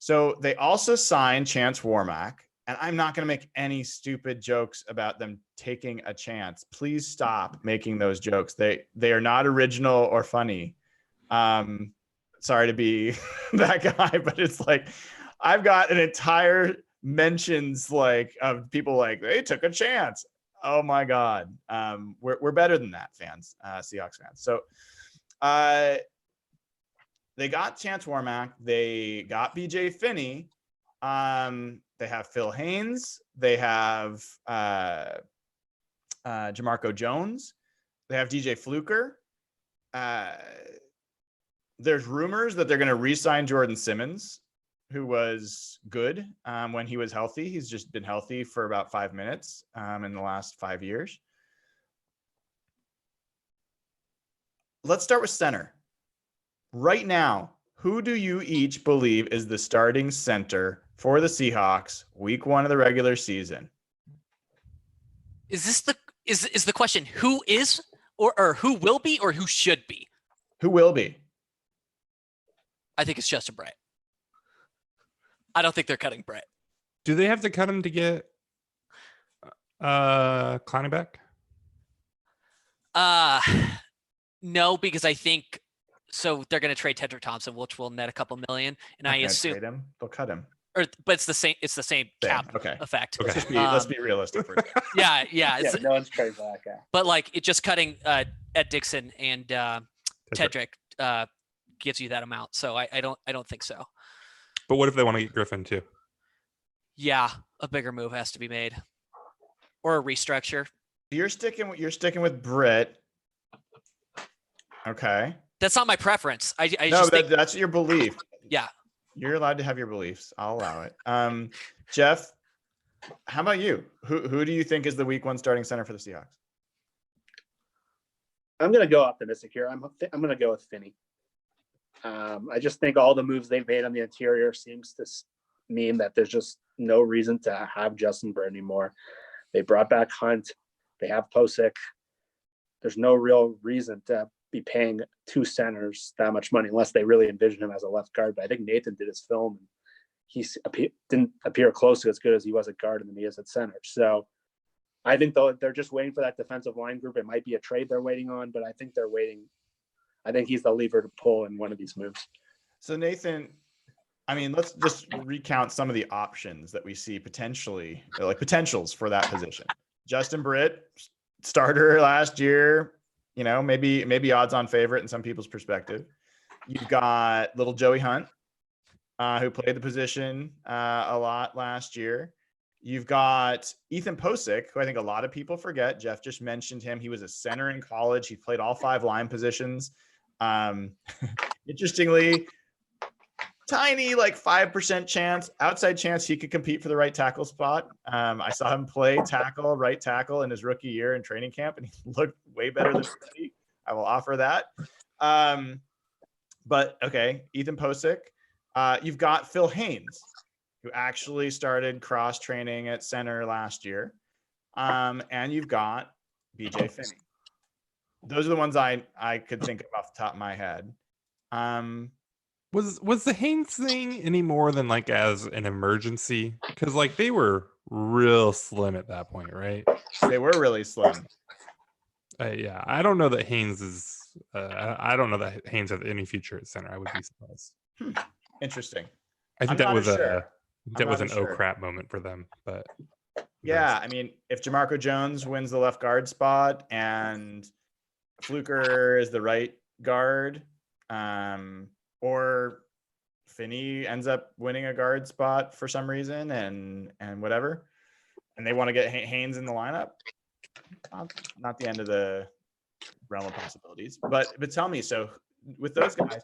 So they also signed Chance Warmack. And I'm not going to make any stupid jokes about them taking a chance. Please stop making those jokes. They are not original or funny. Sorry to be that guy, but it's like I've got an entire mentions like of people like they took a chance. Oh my God. We're better than that, fans, Seahawks fans. So they got Chance Warmack. They got BJ Finney. They have Phil Haynes. They have Jamarco Jones. They have DJ Fluker. There's rumors that they're going to re-sign Jordan Simmons, who was good when he was healthy. He's just been healthy for about 5 minutes in the last 5 years. Let's start with center. Right now, who do you each believe is the starting center for the Seahawks week 1 of the regular season? Is this is the question who is or who will be or who should be? Who will be? I think it's Justin Brett. I don't think they're cutting Brett. Do they have to cut him to get Clowney back? No, because I think so. They're going to trade Tedrick Thompson, which will net a couple million, and Not I gonna assume, trade him. They'll cut him. but it's the same. It's the same cap Okay. effect. Okay. Let's be realistic for a second. Yeah. Yeah, It's, no one's trading for that guy. but like it just cutting Ed Dixon and Tedrick gives you that amount. So I don't think so. But what if they want to get Griffin too? Yeah, a bigger move has to be made, or a restructure. You're sticking with Britt. Okay. That's not my preference. I No, just think, that's your belief. yeah. You're allowed to have your beliefs. I'll allow it. Jeff, how about you? Who do you think is the week 1 starting center for the Seahawks? I'm going to go optimistic here. I'm going to go with Finney. I just think all the moves they've made on the interior seems to mean that there's just no reason to have Justin Britt anymore. They brought back Hunt. They have Posick. There's no real reason to be paying 2 centers that much money unless they really envision him as a left guard. But I think Nathan did his film and he didn't appear close to as good as he was at guard than he is at center. So I think though they're just waiting for that defensive line group. It might be a trade they're waiting on, but I think they're waiting. I think he's the lever to pull in one of these moves. So Nathan, I mean, let's just recount some of the options that we see potentially, like potentials for that position. Justin Britt, starter last year, maybe odds-on favorite in some people's perspective. You've got little Joey Hunt, who played the position a lot last year. You've got Ethan Posick, who I think a lot of people forget. Jeff just mentioned him. He was a center in college. He played all 5 line positions. Interestingly, tiny, like 5% chance, outside chance he could compete for the right tackle spot. I saw him play right tackle in his rookie year in training camp, and he looked way better than me. I will offer that. But okay, Ethan Posick. You've got Phil Haynes, who actually started cross training at center last year. And you've got BJ Finney. Those are the ones I could think of off the top of my head. Was the Haynes thing any more than like as an emergency? Because like they were real slim at that point, right? They were really slim. Yeah, I don't know that Haynes is. I don't know that Haynes has any future at center. I would be surprised. Interesting. I think I'm that was sure. that was not an sure. oh crap moment for them. But yeah, I mean, if Jamarco Jones wins the left guard spot and Fluker is the right guard, or Finney ends up winning a guard spot for some reason and whatever, and they want to get Haynes in the lineup, not the end of the realm of possibilities. But tell me, so with those guys,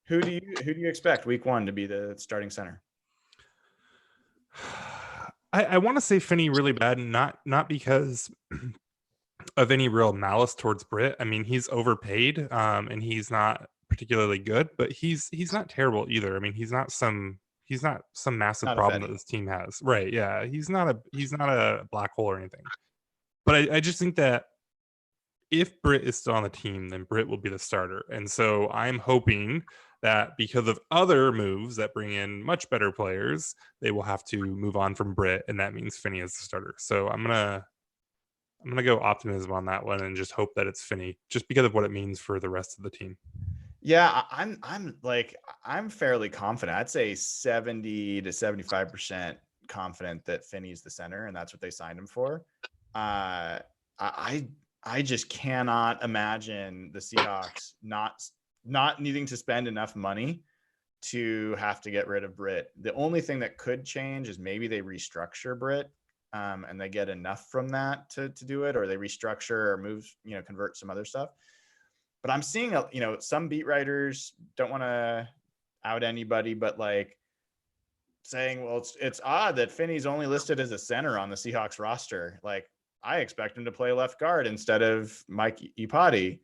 who do you expect week 1 to be the starting center? I want to say Finney really bad, not because of any real malice towards Britt. I mean, he's overpaid, and he's not particularly good, but he's not terrible either. I mean, he's not some massive problem that this team has. Right. Yeah. He's not a black hole or anything. But I just think that if Britt is still on the team, then Britt will be the starter. And so I'm hoping that because of other moves that bring in much better players, they will have to move on from Britt, and that means Finney is the starter. So I'm gonna go optimism on that one and just hope that it's Finney, just because of what it means for the rest of the team. Yeah, I'm fairly confident. I'd say 70 to 75% confident that Finney's the center, and that's what they signed him for. I just cannot imagine the Seahawks not needing to spend enough money to have to get rid of Britt. The only thing that could change is maybe they restructure Britt, and they get enough from that to do it, or they restructure or move, convert some other stuff. But I'm seeing, some beat writers, don't want to out anybody, but like saying, well, it's odd that Finney's only listed as a center on the Seahawks roster. Like, I expect him to play left guard instead of Mike Iupati.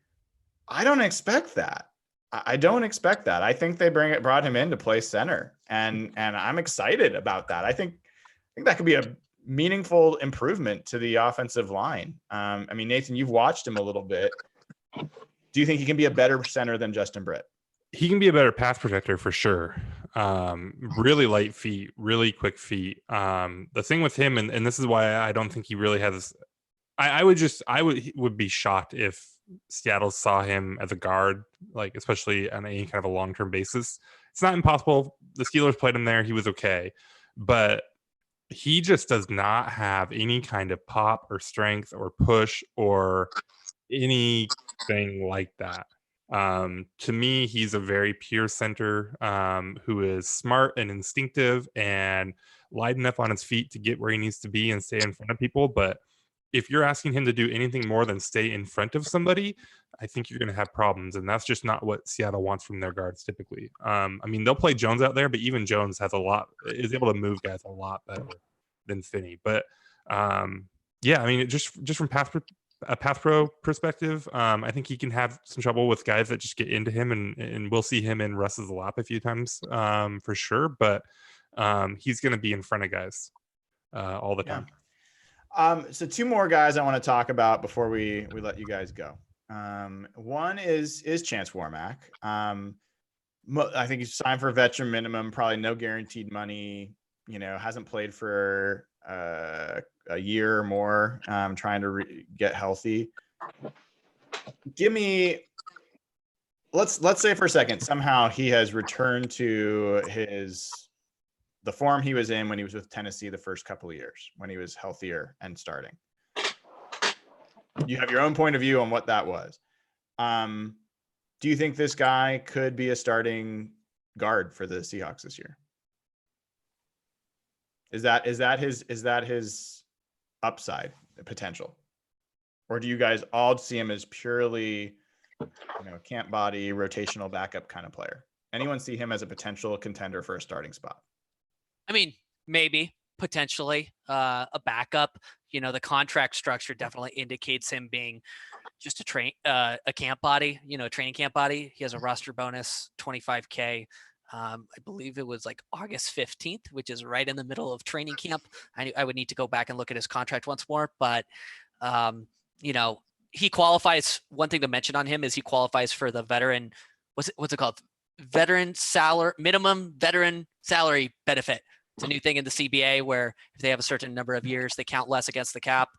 I don't expect that. I don't expect that. I think they brought him in to play center, and I'm excited about that. I think that could be a meaningful improvement to the offensive line. I mean, Nathan, you've watched him a little bit. Do you think he can be a better center than Justin Britt? He can be a better pass protector for sure. Really light feet, really quick feet. The thing with him, and this is why I don't think he really has. I would be shocked if Seattle saw him as a guard, like especially on any kind of a long-term basis. It's not impossible. The Steelers played him there; he was okay, but he just does not have any kind of pop or strength or push or anything like that. To me, he's a very pure center who is smart and instinctive and light enough on his feet to get where he needs to be and stay in front of people. But if you're asking him to do anything more than stay in front of somebody, I think you're going to have problems. And that's just not what Seattle wants from their guards typically. I mean, they'll play Jones out there, but even Jones is able to move guys a lot better than Finney. But yeah, I mean, just from a pass pro perspective, I think he can have some trouble with guys that just get into him, and we'll see him in Russ's lap a few times for sure. But he's going to be in front of guys all the time. So two more guys I want to talk about before we let you guys go. One is Chance Warmack. I think he's signed for a veteran minimum, probably no guaranteed money. Hasn't played for a year or more, trying to get healthy. Let's say for a second, somehow he has returned to the form he was in when he was with Tennessee the first couple of years, when he was healthier and starting. You have your own point of view on what that was. Do you think this guy could be a starting guard for the Seahawks this year? Is that his upside potential, or do you guys all see him as purely, camp body, rotational backup kind of player? Anyone see him as a potential contender for a starting spot? I mean, maybe potentially a backup. The contract structure definitely indicates him being just a camp body, training camp body. He has a roster bonus, $25K. I believe it was like August 15th, which is right in the middle of training camp. I would need to go back and look at his contract once more, but he qualifies. One thing to mention on him is he qualifies for the veteran. What's it called? Minimum veteran salary benefit. It's a new thing in the CBA where if they have a certain number of years, they count less against the cap.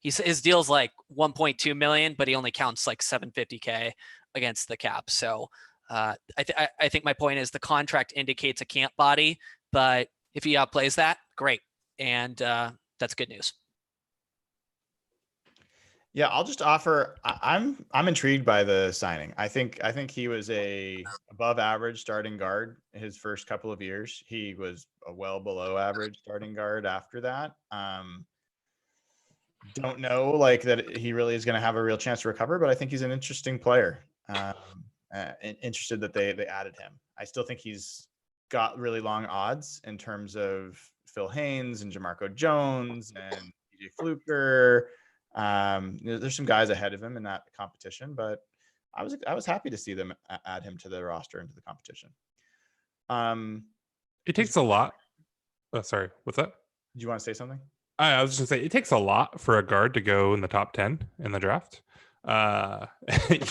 His deal's like 1.2 million, but he only counts like 750K against the cap. So I think my point is the contract indicates a camp body, but if he outplays that, great. And that's good news. Yeah, I'll just offer. I'm intrigued by the signing. I think he was a above average starting guard his first couple of years. He was a well below average starting guard after that. Don't know like that he really is going to have a real chance to recover, but I think he's an interesting player. Interested that they added him. I still think he's got really long odds in terms of Phil Haynes and Jamarco Jones and DJ Fluker. There's some guys ahead of him in that competition, but I was happy to see them add him to the roster into the competition. It takes a lot. Oh, sorry, what's that? Do you want to say something? I was just gonna say it takes a lot for a guard to go in the top 10 in the draft.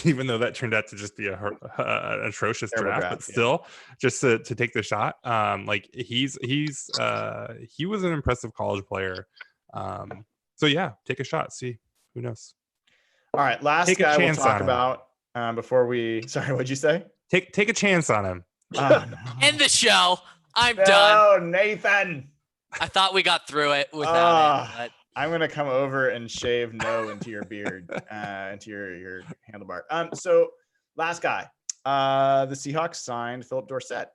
Even though that turned out to just be an atrocious draft, but still, just to take the shot. Like he was an impressive college player. So yeah, take a shot. See, who knows? All right, last guy we'll talk about before we. Sorry, what'd you say? Take a chance on him. No. End the show. I'm done. Oh, Nathan. I thought we got through it without it. But... I'm gonna come over and shave into your beard, into your handlebar. So last guy, the Seahawks signed Philip Dorsett.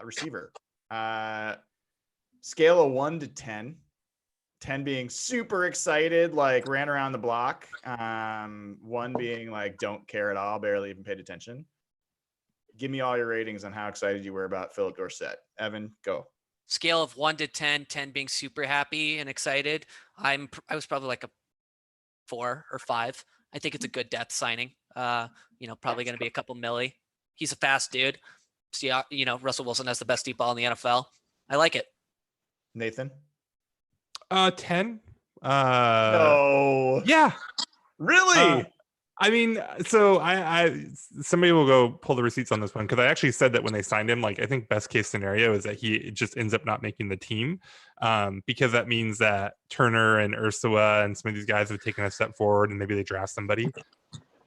receiver. Scale of 1 to 10. 10 being super excited, like ran around the block. 1 being like don't care at all, barely even paid attention. Give me all your ratings on how excited you were about Philip Dorsett. Evan, go. Scale of 1 to 10, 10 being super happy and excited. I was probably like a 4 or 5. I think it's a good depth signing. Probably going to be a couple milli. He's a fast dude. See, Russell Wilson has the best deep ball in the NFL. I like it. Nathan? 10. No. Yeah. Really? I mean, so I somebody will go pull the receipts on this one because I actually said that when they signed him, like I think best case scenario is that he just ends up not making the team, because that means that Turner and Ursula and some of these guys have taken a step forward and maybe they draft somebody.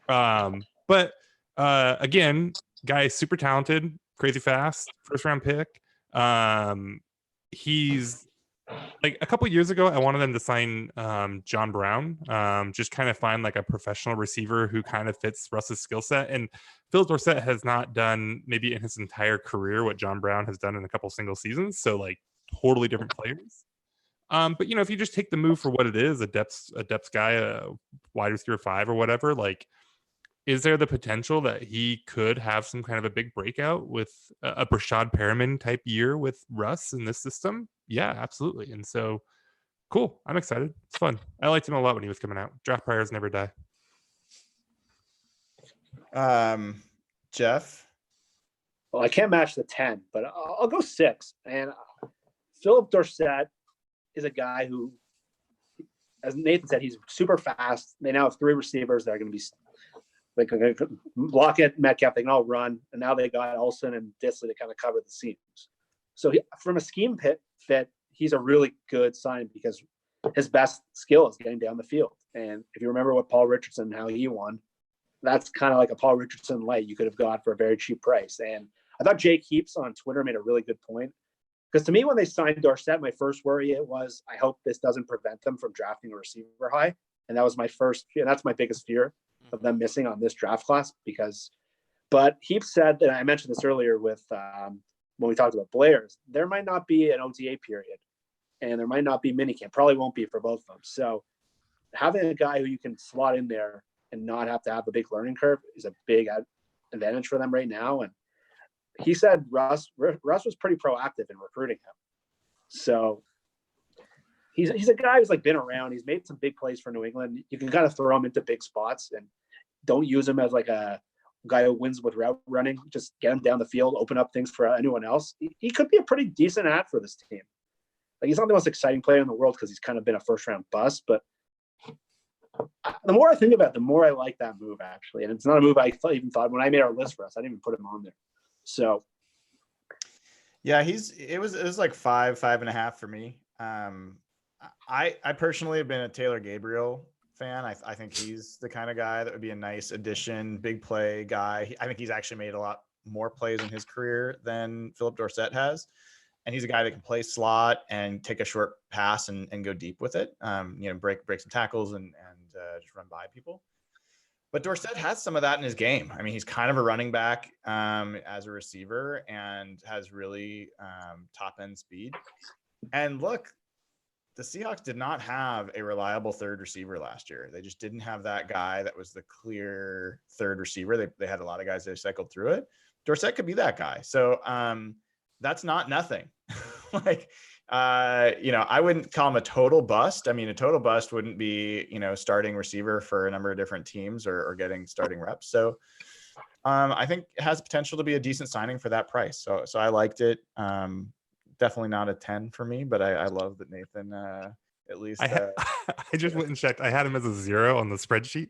But again, guy is super talented, crazy fast, first round pick. He's like a couple years ago, I wanted them to sign John Brown, just kind of find like a professional receiver who kind of fits Russ's skill set. And Phil Dorsett has not done maybe in his entire career what John Brown has done in a couple single seasons. So like totally different players. But if you just take the move for what it is, a depth guy, a wide receiver 5 or whatever, like, is there the potential that he could have some kind of a big breakout with a Brashad Perriman type year with Russ in this system? Yeah, absolutely. And so, cool. I'm excited. It's fun. I liked him a lot when he was coming out. Draft priors never die. Jeff? Well, I can't match the 10, but I'll go 6. And Philip Dorsett is a guy who, as Nathan said, he's super fast. They now have 3 receivers that are going to be like Lockett, Metcalf, they can all run. And now they got Olsen and Disley to kind of cover the seams. So from a scheme fit, he's a really good sign because his best skill is getting down the field. And if you remember what Paul Richardson, how he won, that's kind of like a Paul Richardson light you could have got for a very cheap price. And I thought Jake Heaps on Twitter made a really good point. Because to me, when they signed Dorsett, my first worry was, I hope this doesn't prevent them from drafting a receiver high. And that was my first, and that's my biggest fear of them missing on this draft class. But Heaps said that, I mentioned this earlier with when we talked about Blairs, there might not be an OTA period and there might not be minicamp, probably won't be for both of them. So having a guy who you can slot in there and not have to have a big learning curve is a big advantage for them right now. And he said Russ was pretty proactive in recruiting him. So he's a guy who's like been around. He's made some big plays for New England. You can kind of throw him into big spots and don't use him as like a guy who wins with route running. Just get him down the field, open up things for anyone else. He could be a pretty decent ad for this team. Like, he's not the most exciting player in the world because he's kind of been a first round bust, but the more I think about it, the more I like that move, actually. And it's not a move I even thought when I made our list for us. I didn't even put him on there. So, yeah, it was like 5.5 for me. I personally have been a Taylor Gabriel fan. I think he's the kind of guy that would be a nice addition, big play guy. I think he's actually made a lot more plays in his career than Philip Dorsett has. And he's a guy that can play slot and take a short pass and go deep with it. Break some tackles and just run by people. But Dorsett has some of that in his game. I mean, he's kind of a running back as a receiver and has really top end speed. And look, the Seahawks did not have a reliable third receiver last year. They just didn't have that guy that was the clear third receiver. They had a lot of guys that cycled through it. Dorsett could be that guy. So that's not nothing. I wouldn't call him a total bust. I mean, a total bust wouldn't be, starting receiver for a number of different teams or getting starting reps. So I think it has potential to be a decent signing for that price. So I liked it. Definitely not a 10 for me, but I love that Nathan at least. I just went and checked. I had him as a 0 on the spreadsheet.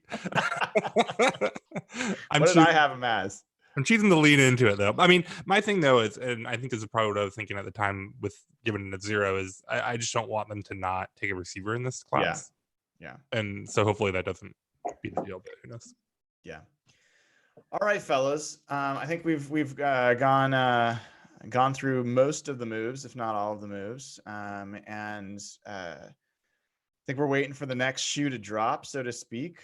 What did I have him as? I'm choosing to lean into it, though. I mean, my thing, though, is, and I think this is probably what I was thinking at the time with giving it a 0, is I just don't want them to not take a receiver in this class. Yeah. And so hopefully that doesn't be the deal, but who knows? Yeah. All right, fellas. I think we've gone through most of the moves, if not all of the moves. And I think we're waiting for the next shoe to drop, so to speak.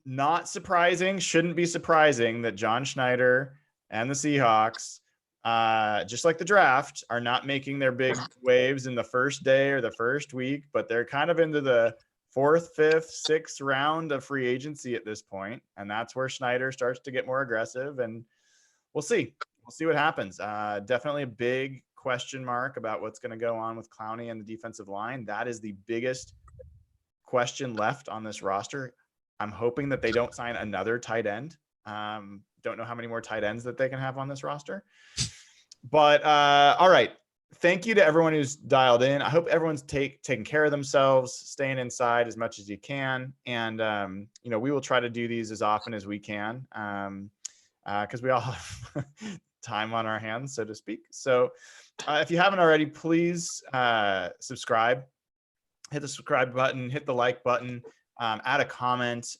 Not surprising, shouldn't be surprising that John Schneider and the Seahawks, just like the draft, are not making their big waves in the first day or the first week, but they're kind of into the 4th, 5th, 6th round of free agency at this point, and that's where Schneider starts to get more aggressive, and we'll see. We'll see what happens. Definitely a big question mark about what's going to go on with Clowney and the defensive line. That is the biggest question left on this roster. I'm hoping that they don't sign another tight end. Don't know how many more tight ends that they can have on this roster. But all right. Thank you to everyone who's dialed in. I hope everyone's taking care of themselves, staying inside as much as you can. And, we will try to do these as often as we can because we all have time on our hands, so to speak. So if you haven't already, please subscribe. Hit the subscribe button, hit the like button, add a comment,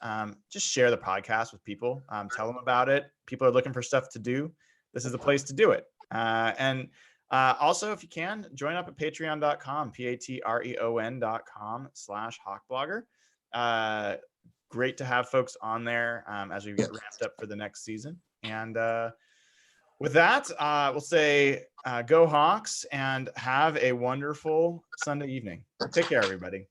just share the podcast with people, tell them about it. People are looking for stuff to do. This is the place to do it. And also, if you can, join up at patreon.com, patreon.com/hawkblogger. Great to have folks on there as we get ramped up for the next season. And with that, we'll say go Hawks and have a wonderful Sunday evening. Take care, everybody.